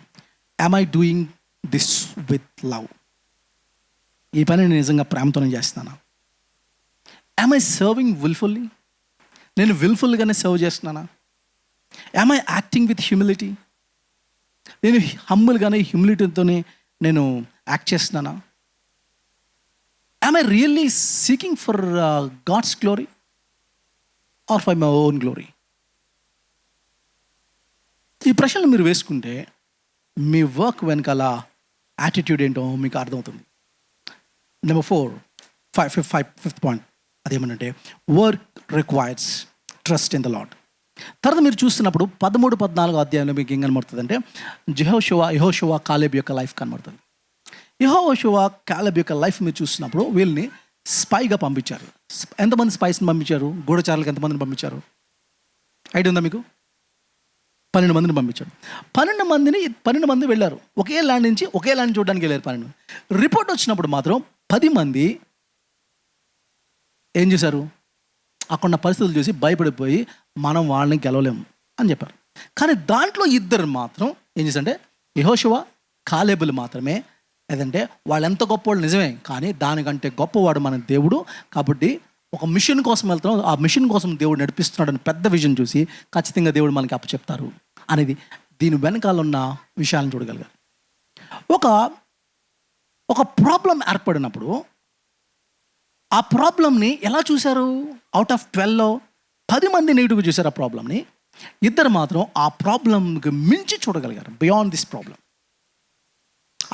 Speaker 1: am I doing this with love? ఈ పని నేను నిజంగా ప్రేమతోనే చేస్తానా? Am I serving wilfully? నేను విల్ఫుల్గానే సర్వ్ చేస్తున్నానా? Am I acting with humility? నేను హంబుల్గానే హ్యూమిలిటీతోనే నేను యాక్ట్ చేస్తున్నానా? Am I really seeking for God's glory or for my own glory? ఈ ప్రశ్నలు మీరు వేసుకుంటే మీ వర్క్ వెనకాల యాటిట్యూడ్ ఏంటో మీకు అర్థమవుతుంది. నెంబర్ 4, ఫిఫ్త్ పాయింట్ అదేమనంటే work requires trust in the Lord. తర్వాత మీరు చూస్తున్నప్పుడు 13-14 అధ్యాయంలో మీకు ఏం కనబడుతుంది అంటే యెహోషువ కాలేబ్ యొక్క లైఫ్ కనబడుతుంది. యెహోషువ కాలేబ్ యొక్క లైఫ్ మీరు చూస్తున్నప్పుడు వీళ్ళని స్పైగా పంపించారు. ఎంతమంది స్పైస్ని పంపించారు? గూఢచారులకు ఎంతమందిని పంపించారు? ఐడియా ఉందా మీకు? 12 మందిని పంపించాడు. 12 మంది వెళ్ళారు, ఒకే ల్యాండ్ నుంచి ఒకే ల్యాండ్ చూడడానికి వెళ్ళారు 12. రిపోర్ట్ వచ్చినప్పుడు మాత్రం 10 మంది ఏం చేశారు? అక్కడ పరిస్థితులు చూసి భయపడిపోయి మనం వాళ్ళని గెలవలేము అని చెప్పారు. కానీ దాంట్లో 2 మాత్రం ఏం చేశారంటే యెహోషువ కాలేబులు మాత్రమే. ఏదంటే వాళ్ళు ఎంత గొప్పవాళ్ళు నిజమే, కానీ దానికంటే గొప్పవాడు మన దేవుడు. కాబట్టి ఒక మిషన్ కోసం వెళ్తున్నాం, ఆ మిషన్ కోసం దేవుడు నడిపిస్తున్నాడు అని పెద్ద విజన్ చూసి ఖచ్చితంగా దేవుడు మనకి అప్పచెప్తారు అనేది దీని వెనకాల ఉన్న విషయాలను చూడగలిగారు. ఒక ప్రాబ్లం ఏర్పడినప్పుడు ఆ ప్రాబ్లంని ఎలా చూశారు? అవుట్ ఆఫ్ 12లో 10 మంది నెగిటివ్గా చూశారు ఆ ప్రాబ్లంని. 2 మాత్రం ఆ ప్రాబ్లంకి మించి చూడగలిగారు, బియాండ్ దిస్ ప్రాబ్లం.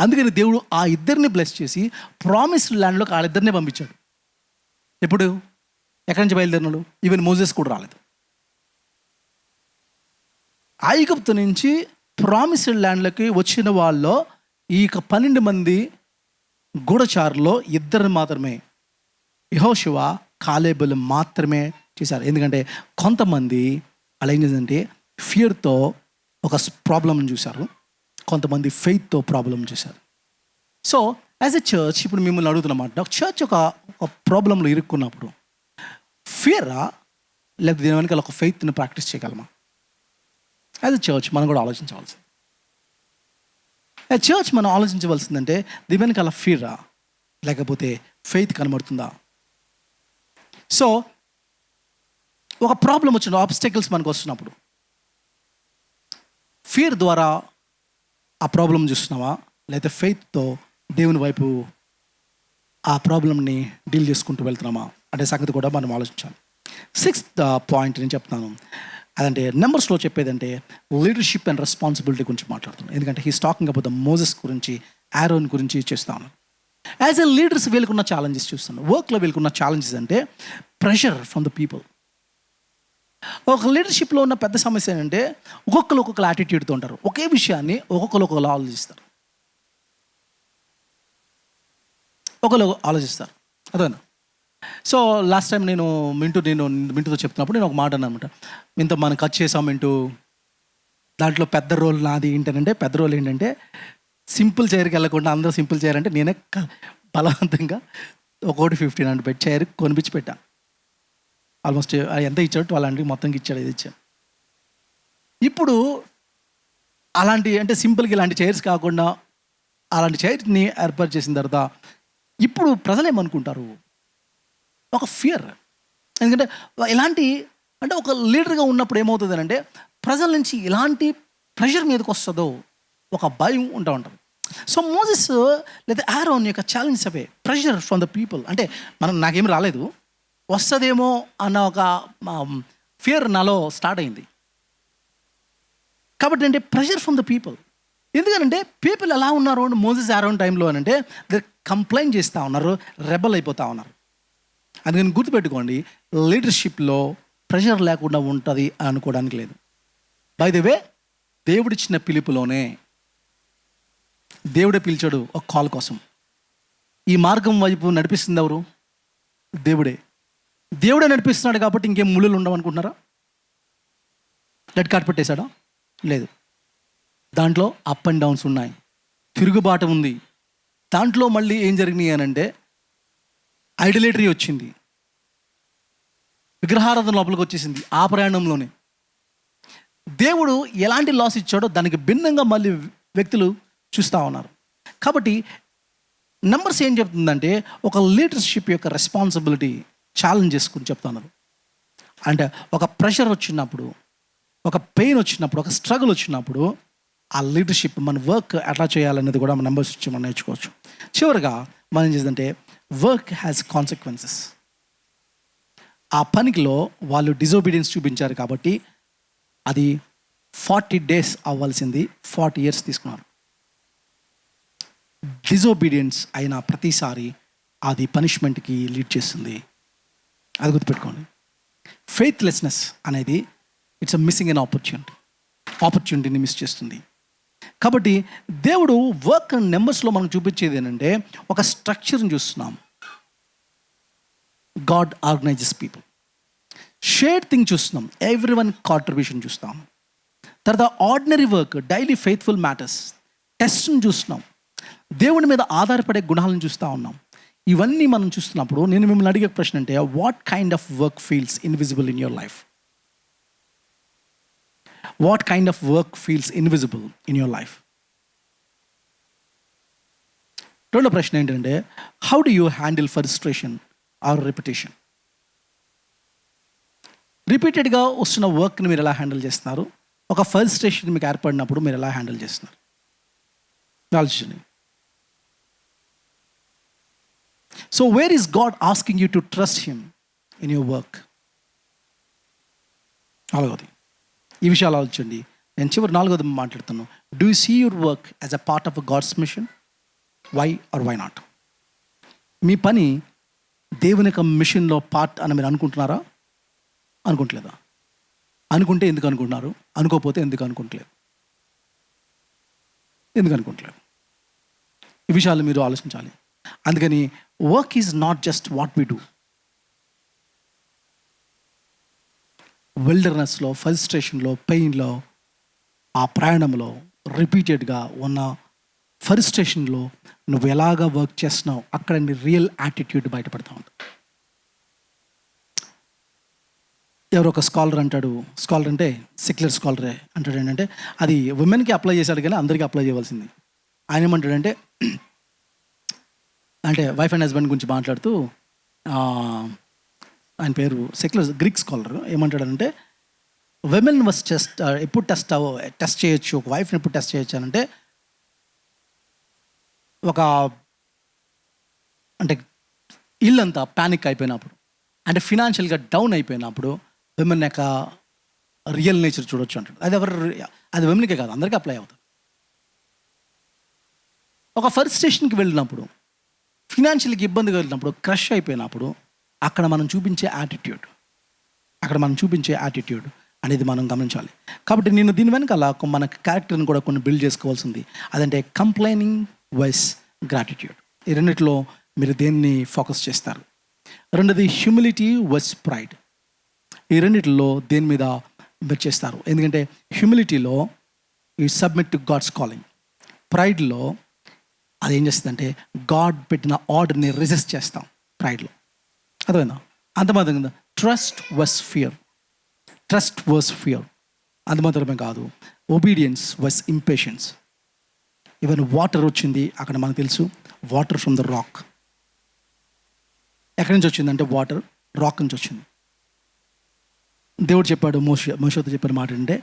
Speaker 1: అందుకని దేవుడు ఆ 2 బ్లెస్ చేసి ప్రామిస్డ్ ల్యాండ్లోకి వాళ్ళిద్దరినే పంపించాడు. ఎప్పుడు? ఎక్కడి నుంచి బయలుదేరినాడు? ఈవెన్ మోజెస్ కూడా రాలేదు. ఐగుప్తు నుంచి ప్రామిస్డ్ ల్యాండ్లోకి వచ్చిన వాళ్ళలో ఈ 12 మంది గూఢచారులో 2 మాత్రమే యెహోషువ కాలేబులు మాత్రమే చేశారు. ఎందుకంటే కొంతమంది అలా ఏం చేసిందంటే ఫియర్తో ఒక ప్రాబ్లం చూశారు, కొంతమంది ఫెయిత్తో ప్రాబ్లం చూశారు. సో యాజ్ ఎ చర్చ్ ఇప్పుడు మిమ్మల్ని అడుగుతున్నమాట, ఒక చర్చ్ ఒక ప్రాబ్లంలో ఇరుక్కున్నప్పుడు ఫియరా లేకపోతే దీని వెనకాల ఒక ఫెయిత్ని ప్రాక్టీస్ చేయగలమా? యాజ్ ఎ చర్చ్ మనం కూడా ఆలోచించవలసింది. చర్చ్ మనం ఆలోచించవలసిందంటే దీని వెనకాల ఫియరా లేకపోతే ఫెయిత్ కనబడుతుందా? సో ఒక ప్రాబ్లం వచ్చిన ఆబ్స్టకిల్స్ మనకు వస్తున్నప్పుడు ఫియర్ ద్వారా ఆ ప్రాబ్లం చూస్తున్నావా, లేకపోతే ఫెయిత్తో దేవుని వైపు ఆ ప్రాబ్లంని డీల్ చేసుకుంటూ వెళ్తున్నామా అనే సంగతి కూడా మనం ఆలోచించాలి. సిక్స్త్ పాయింట్ నేను చెప్తాను. అదంటే నెంబర్స్లో చెప్పేదంటే లీడర్షిప్ అండ్ రెస్పాన్సిబిలిటీ గురించి మాట్లాడుతున్నాను. ఎందుకంటే he's talking about the Moses గురించి, ఆరోన్ గురించి చేస్తాను. యాజ్ ఎ లీడర్స్ వీళ్ళకున్న ఛాలెంజెస్ చూస్తాను. వర్క్లో వీళ్ళకున్న ఛాలెంజెస్ అంటే ప్రెషర్ ఫ్రమ్ ద పీపుల్. ఒక లీడర్షిప్లో ఉన్న పెద్ద సమస్య ఏంటంటే ఒక్కొక్కరు ఒక్కొక్కరు యాటిట్యూడ్తో ఉంటారు. ఒకే విషయాన్ని ఒక్కొక్కరు ఒకరు ఆలోచిస్తారు. అదేనా? సో లాస్ట్ టైం నేను మింటూతో చెప్తున్నప్పుడు నేను ఒక మాట అన్నమాట. ఇంత మనం కట్ చేసాం మింటూ, దాంట్లో పెద్ద రోల్ నాది ఏంటంటే, పెద్ద రోల్ ఏంటంటే సింపుల్ చైర్కి వెళ్ళకుండా అందరూ సింపుల్ చైర్ అంటే నేనే బలవంతంగా ఒకటి 1500 పెట్టి చైర్ కొనిపించి పెట్టాను. ఆల్మోస్ట్ ఎంత ఇచ్చాడు 1200 మొత్తంకి ఇచ్చాడు. ఇది ఇచ్చాను. ఇప్పుడు అలాంటి అంటే సింపుల్గా ఇలాంటి చైర్స్ కాకుండా అలాంటి చైర్ని ఏర్పాటు చేసిన తర్వాత ఇప్పుడు ప్రజలు ఏమనుకుంటారు? ఒక ఫియర్. ఎందుకంటే ఇలాంటి అంటే ఒక లీడర్గా ఉన్నప్పుడు ఏమవుతుంది అంటే ప్రజల నుంచి ఇలాంటి ప్రెషర్ మీదకి వస్తుందో ఒక భయం ఉంటుంది. సో మోజెస్ లేదా ఆరోన్ యొక్క challenge away pressure from the people. అంటే నాకేం రాలేదు, వస్తుందేమో అన్న ఒక ఫియర్ నాలో స్టార్ట్ అయింది. కాబట్టి అంటే ప్రెషర్ ఫ్రమ్ ద పీపుల్. ఎందుకంటే పీపుల్ ఎలా ఉన్నారు మోజెస్ ఆరోన్ టైంలో అని అంటే కంప్లైంట్ చేస్తూ ఉన్నారు, రెబల్ అయిపోతూ ఉన్నారు. అందుకని గుర్తుపెట్టుకోండి, లీడర్షిప్లో ప్రెషర్ లేకుండా ఉంటుంది అని అనుకోవడానికి లేదు. బై ద వే, దేవుడిచ్చిన పిలుపులోనే దేవుడే పిలిచాడు ఒక కాల్ కోసం. ఈ మార్గం వైపు నడిపిస్తుంది ఎవరు? దేవుడే నడిపిస్తున్నాడు. కాబట్టి ఇంకేం ముళ్ళు ఉండవు అనుకుంటున్నారా? రెడ్ కార్డ్ పెట్టేశాడా? లేదు. దాంట్లో అప్ అండ్ డౌన్స్ ఉన్నాయి, తిరుగుబాటు ఉంది. దాంట్లో మళ్ళీ ఏం జరిగినాయి అని అంటే ఐడలేటరీ వచ్చింది, విగ్రహారాధన లోపలికి వచ్చేసింది. ఆ ప్రయాణంలోనే దేవుడు ఎలాంటి లాస్ ఇచ్చాడో దానికి భిన్నంగా మళ్ళీ వ్యక్తులు చూస్తూ ఉన్నారు. కాబట్టి నంబర్స్ ఏం చెప్తుందంటే ఒక లీడర్షిప్ యొక్క రెస్పాన్సిబిలిటీ ఛాలెంజెస్ గురించి చెప్తున్నారు. అంటే ఒక ప్రెషర్ వచ్చినప్పుడు, ఒక పెయిన్ వచ్చినప్పుడు, ఒక స్ట్రగుల్ వచ్చినప్పుడు ఆ లీడర్షిప్ మన వర్క్ ఎట్లా చేయాలనేది కూడా మన నంబర్స్ వచ్చి మనం నేర్చుకోవచ్చు. చివరిగా మనం ఏం చేద్దంటే వర్క్ హ్యాస్ కాన్సిక్వెన్సెస్. ఆ పనికిలో వాళ్ళు డిజోబీడియన్స్ చూపించారు కాబట్టి అది 40 days అవ్వాల్సింది 40 years తీసుకున్నారు. డిజోబీడియన్స్ అయిన ప్రతిసారి అది పనిష్మెంట్కి లీడ్ చేస్తుంది. అది గుర్తుపెట్టుకోండి. ఫెయిత్లెస్నెస్ అనేది ఇట్స్ అ మిస్సింగ్ ఎన్ ఆపర్చునిటీని మిస్ చేస్తుంది. కాబట్టి దేవుడు వర్క్ నెంబర్స్లో మనం చూపించేది ఏంటంటే ఒక స్ట్రక్చర్ని చూస్తున్నాం. God organises people. Shared thing చూస్తున్నాం, ఎవ్రీవన్ కాంట్రిబ్యూషన్ చూస్తాం. తర్వాత ordinary work, daily faithful matters, టెస్ట్ని చూస్తున్నాం. దేవుని మీద ఆధారపడే గుణాలను చూస్తూ ఉన్నాం. ఇవన్నీ మనం చూస్తున్నప్పుడు నేను మిమ్మల్ని అడిగే ప్రశ్న అంటే what kind of work feels invisible in your life? What kind of work feels invisible in your life? రెండో ప్రశ్న ఏంటంటే how do you handle frustration or repetition? రిపీటెడ్గా వస్తున్న వర్క్ని మీరు ఎలా హ్యాండిల్ చేస్తున్నారు? ఒక ఫ్రస్ట్రేషన్ మీకు ఏర్పడినప్పుడు మీరు ఎలా హ్యాండిల్ చేస్తున్నారు? ఆలోచించండి. So where is God asking you to trust him in your work? నాలుగోది, ఈ విషయాలు ఆలోచించండి. నేను చివరి నాలుగోది మాట్లాడుతున్నాను. Do you see your work as a part of God's mission? Why or why not? మీ పని దేవుని యొక్క మిషన్లో పార్ట్ అని మీరు అనుకుంటున్నారా? అనుకుంటలేదా? అనుకుంటే ఎందుకు అనుకుంటున్నారు? అనుకోకపోతే ఎందుకు అనుకుంటలేదు? ఎందుకు అనుకుంటలేదు? ఈ విషయాలు మీరు ఆలోచించాలి. అందుకని work is not just what we do. విల్డర్నెస్లో, ఫ్రస్ట్రేషన్లో, పెయిన్లో, ఆ ప్రయాణంలో రిపీటెడ్గా ఉన్న ఫ్రస్ట్రేషన్లో నువ్వు ఎలాగ వర్క్ చేస్తున్నావు అక్కడ నీ రియల్ యాటిట్యూడ్ బయటపడతా ఉంటుంది. ఎవరో ఒక స్కాలర్ అంటాడు, స్కాలర్ అంటే సెక్యులర్ స్కాలరే అంటాడు ఏంటంటే అది ఉమెన్కి అప్లై చేశాడు కానీ అందరికీ అప్లై చేయవలసింది. ఆయన ఏమంటాడంటే అంటే వైఫ్ అండ్ హస్బెండ్ గురించి మాట్లాడుతూ ఆయన పేరు సెక్యులర్ గ్రీక్ స్కాలర్ ఏమంటాడంటే విమెన్ వాస్ ఎప్పుడు టెస్ట్ చేయొచ్చు, ఒక వైఫ్ని ఎప్పుడు టెస్ట్ చేయొచ్చు అని అంటే ఒక అంటే ఇల్లంతా ప్యానిక్ అయిపోయినప్పుడు, అంటే ఫినాన్షియల్గా డౌన్ అయిపోయినప్పుడు విమెన్ యొక్క రియల్ నేచర్ చూడొచ్చు అంటాడు. అది విమెన్కే కాదు, అందరికీ అప్లై అవుతుంది. ఒక ఫస్ట్ స్టేషన్కి వెళ్ళినప్పుడు, ఫినాన్షియల్కి ఇబ్బందిగా వెళ్ళినప్పుడు, క్రష్ అయిపోయినప్పుడు అక్కడ మనం చూపించే యాటిట్యూడ్ అనేది మనం గమనించాలి. కాబట్టి నేను దీని వెనకాల మన క్యారెక్టర్ని కూడా కొన్ని బిల్డ్ చేసుకోవాల్సింది. అదంటే కంప్లైనింగ్ వైస్ గ్రాటిట్యూడ్. ఈ రెండిట్లో మీరు దేన్ని ఫోకస్ చేస్తారు? రెండోది హ్యూమిలిటీ వైస్ ప్రైడ్. ఈ రెండిట్లో దేని మీద మీరు చేస్తారు? ఎందుకంటే హ్యూమిలిటీలో you submit to God's calling. ప్రైడ్లో అది ఏం చేస్తుందంటే గాడ్ పెట్టిన ఆర్డర్ని రెసిస్ట్ చేస్తాం ప్రైడ్లో. అర్థమైందా? అంతమాత్రం ట్రస్ట్ వస్ ఫియర్. అది మాత్రమే కాదు, ఒబీడియన్స్ వస్ ఇంపేషన్స్. ఈవెన్ వాటర్ వచ్చింది అక్కడ మనకు తెలుసు, వాటర్ ఫ్రమ్ ద రాక్. ఎక్కడి నుంచి వచ్చిందంటే వాటర్ రాక్ నుంచి వచ్చింది. దేవుడు చెప్పాడు, మోషేతో చెప్పిన మాట అంటే,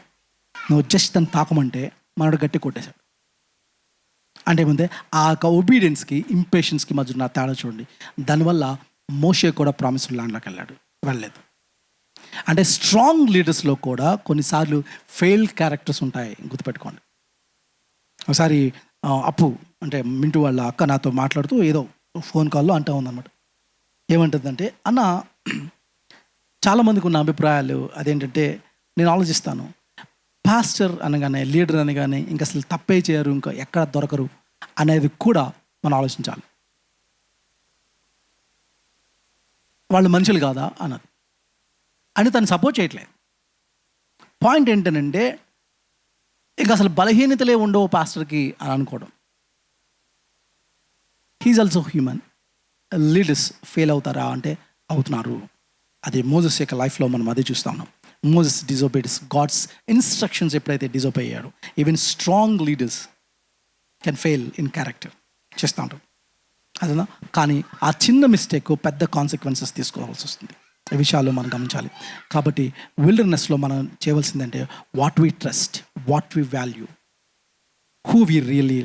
Speaker 1: నువ్వు జస్ట్ దాన్ని తాకమంటే మనడు గట్టి కొట్టేశాడు. అంటే ఏమంటే ఆ యొక్క ఒబీడియన్స్కి ఇంపేషన్స్కి మధ్య ఉన్న తేడా చూడండి. దానివల్ల మోషే కూడా ప్రామిస్డ్ ల్యాండ్లోకి వెళ్ళలేదు. అంటే స్ట్రాంగ్ లీడర్స్లో కూడా కొన్నిసార్లు ఫెయిల్డ్ క్యారెక్టర్స్ ఉంటాయి, గుర్తుపెట్టుకోండి. ఒకసారి అప్పు అంటే మింటూ వాళ్ళ అక్క నాతో మాట్లాడుతూ ఏదో ఫోన్ కాల్లో అంటూ ఉందన్నమాట. ఏమంటుందంటే, అన్న చాలామందికి ఉన్న అభిప్రాయాలు అదేంటంటే, నేను ఆలోచిస్తాను, పాస్టర్ అనగానే, లీడర్ అనగానే ఇంకా అసలు తప్పే చేయరు, ఇంకా ఎక్కడ దొరకరు అనేది కూడా మనం ఆలోచించాలి. వాళ్ళు మనుషులు కాదా అన్నది అని తను సపోర్ట్ చేయట్లేదు. పాయింట్ ఏంటంటే, ఇంకా అసలు బలహీనతలే ఉండవు పాస్టర్కి అని అనుకోవడం. He is also human. Leaders fail అవుతారా అంటే అవుతున్నారు. అది మోజెస్ యొక్క లైఫ్లో మనం అదే చూస్తూ ఉన్నాం. మోజెస్ డిజోబేడ్స్ గాడ్స్ ఇన్స్ట్రక్షన్స్ ఎప్పుడైతే డిజోబే అయ్యాడో, even strong leaders can fail in character చేస్తూ ఉంటారు. అదేనా? కానీ ఆ చిన్న మిస్టేక్ పెద్ద కాన్సిక్వెన్సెస్ తీసుకోవాల్సి వస్తుంది. ఈ విషయాల్లో మనం గమనించాలి. కాబట్టి విల్డర్నెస్లో మనం చేయవలసిందంటే what we trust, what we value, who we really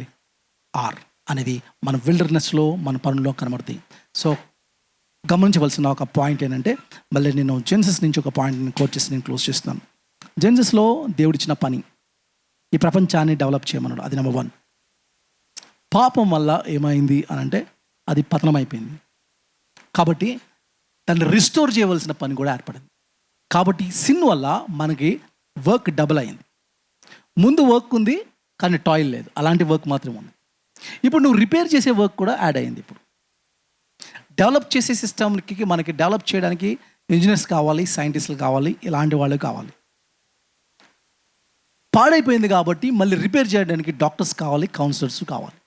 Speaker 1: are అనేది మన విల్డర్నెస్లో మన పనుల్లో కనబడుతుంది. సో గమనించవలసిన ఒక పాయింట్ ఏంటంటే, మళ్ళీ నేను జెన్సస్ నుంచి ఒక పాయింట్ని కోట్ చేసి నేను క్లోజ్ చేస్తున్నాను. జెన్సస్లో దేవుడిచ్చిన పని ఈ ప్రపంచాన్ని డెవలప్ చేయమన్నాడు. అది నెంబర్ 1. పాపం వల్ల ఏమైంది అని అంటే అది పతనం అయిపోయింది. కాబట్టి దాన్ని రిస్టోర్ చేయవలసిన పని కూడా ఏర్పడింది. కాబట్టి సిన్ వల్ల మనకి వర్క్ డబుల్ అయింది. ముందు వర్క్ ఉంది కానీ టాయిల్ లేదు, అలాంటి వర్క్ మాత్రమే ఉంది. ఇప్పుడు నువ్వు రిపేర్ చేసే వర్క్ కూడా యాడ్ అయింది. ఇప్పుడు డెవలప్ చేసే సిస్టమ్కి మనకి డెవలప్ చేయడానికి ఇంజనీర్స్ కావాలి, సైంటిస్టులు కావాలి, ఇలాంటి వాళ్ళు కావాలి. పాడైపోయింది కాబట్టి మళ్ళీ రిపేర్ చేయడానికి డాక్టర్స్ కావాలి, కౌన్సిలర్స్ కావాలి.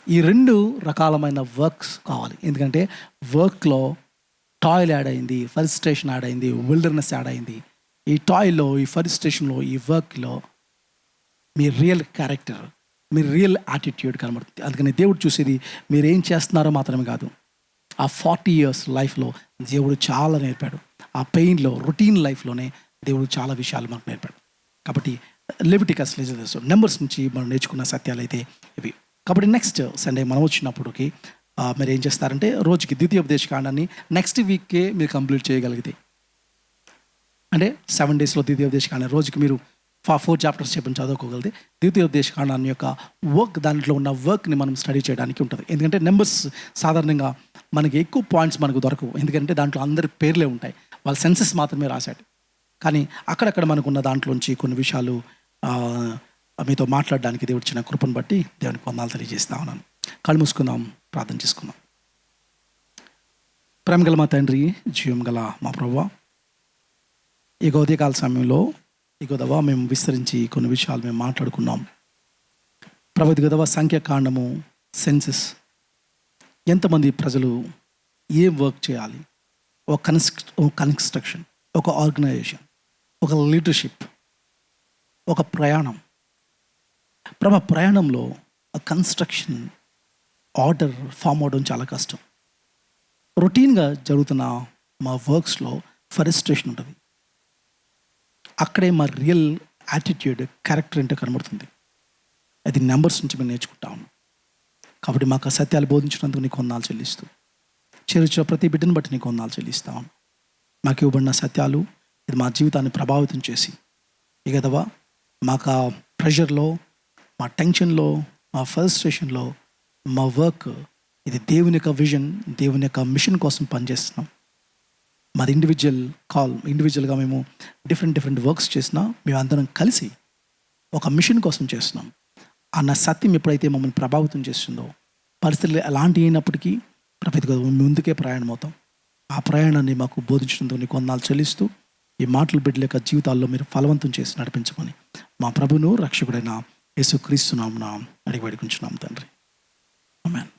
Speaker 1: ఈ 2 రకాలమైన వర్క్స్ కావాలి. ఎందుకంటే వర్క్లో టాయిల్ యాడ్ అయింది, ఫరిస్ట్రేషన్ యాడ్ అయింది, విల్డర్నెస్ యాడ్ అయింది. ఈ టాయిల్లో, ఈ ఫరిస్ట్రేషన్లో, ఈ వర్క్లో మీ రియల్ క్యారెక్టర్, మీ రియల్ యాటిట్యూడ్ కనబడుతుంది. అందుకని దేవుడు చూసేది మీరు ఏం చేస్తున్నారో మాత్రమే కాదు. ఆ 40 years లైఫ్లో దేవుడు చాలా నేర్పాడు. ఆ పెయిన్లో, రొటీన్ లైఫ్లోనే దేవుడు చాలా విషయాలు మనకు నేర్పాడు. కాబట్టి లెవిటికస్, నెంబర్స్ నుంచి మనం నేర్చుకున్న సత్యాలు అయితే ఇవి. కాబట్టి నెక్స్ట్ సండే మనం వచ్చినప్పటికి మీరు ఏం చేస్తారంటే, రోజుకి ద్వితీయోపదేశకాండాన్ని నెక్స్ట్ వీక్కే మీరు కంప్లీట్ చేయగలిగితే, అంటే 7 daysలో ద్వితీయోపదేశకాండం రోజుకి మీరు 4 chapters చెప్పని చదువుకోగలిగితే, ద్వితీయోపదేశకాండాన్ని యొక్క వర్క్, దాంట్లో ఉన్న వర్క్ని మనం స్టడీ చేయడానికి ఉంటుంది. ఎందుకంటే నెంబర్స్ సాధారణంగా మనకి ఎక్కువ పాయింట్స్ మనకు దొరకవు. ఎందుకంటే దాంట్లో అందరి పేర్లే ఉంటాయి, వాళ్ళ సెన్సెస్ మాత్రమే రాశాడు. కానీ అక్కడక్కడ మనకున్న దాంట్లోంచి కొన్ని విషయాలు మీతో మాట్లాడడానికి దేవుడు ఇచ్చిన కృపను బట్టి దేవునికి వందనాలు తెలియజేస్తా ఉన్నాను. కళ్ళు మూసుకుందాం, ప్రార్థన చేసుకుందాం. ప్రేమ గల మా తండ్రి, జీవం గల మా ప్రభువా, ఈ ఉదయకాల సమయంలో ఈ గొడవ మేము విస్తరించి కొన్ని విషయాలు మేము మాట్లాడుకున్నాం. ప్రభు, గొడవ సంఖ్యాకాండము, సెన్సెస్, ఎంతమంది ప్రజలు ఏం వర్క్ చేయాలి, ఒక కన్స్ట్రక్షన్, ఒక ఆర్గనైజేషన్, ఒక లీడర్షిప్, ఒక ప్రయాణం. ప్రభు, ప్రయాణంలో కన్స్ట్రక్షన్ ఆర్డర్ ఫామ్ అవడం చాలా కష్టం. రొటీన్గా జరుగుతున్న మా వర్క్స్లో ఫరెస్ట్రేషన్ ఉంటుంది. అక్కడే మా రియల్ యాటిట్యూడ్, క్యారెక్టర్ ఏంటో కనబడుతుంది. అది నెంబర్స్ నుంచి మేము నేర్చుకుంటా ఉన్నాం. కాబట్టి మాకు సత్యాలు బోధించినందుకు నీకు వందనాలు చెల్లిస్తూ చేర్చిన ప్రతి బిడ్డను బట్టి నీకు వందనాలు చెల్లిస్తాను. మాకు ఇవ్వబడిన సత్యాలు ఇది మా జీవితాన్ని ప్రభావితం చేసి ఇకదవా మాకు ఆ ప్రెషర్లో, మా టెన్షన్లో, మా ఫ్రస్ట్రేషన్లో, మా వర్క్ ఇది దేవుని యొక్క విజన్, దేవుని యొక్క మిషన్ కోసం పనిచేస్తున్నాం. మాది ఇండివిజువల్గా మేము డిఫరెంట్ వర్క్స్ చేసినా మేము అందరం కలిసి ఒక మిషన్ కోసం చేస్తున్నాం అన్న సత్యం ఎప్పుడైతే మమ్మల్ని ప్రభావితం చేస్తుందో, పరిస్థితులు ఎలాంటి అయినప్పటికీ ప్రభుత్వ ముందుకే ప్రయాణం అవుతాం. ఆ ప్రయాణాన్ని మాకు బోధించడంతో నీకు వందనాలు చెల్లిస్తూ ఈ మాటలు బిడ్డల యొక్క జీవితాల్లో మీరు ఫలవంతం చేసి నడిపించమని మా ప్రభువును రక్షకుడైన యేసుక్రీస్తు నామమున అడిగి వేడుకుంటున్నాం తండ్రి. ఆమేన్.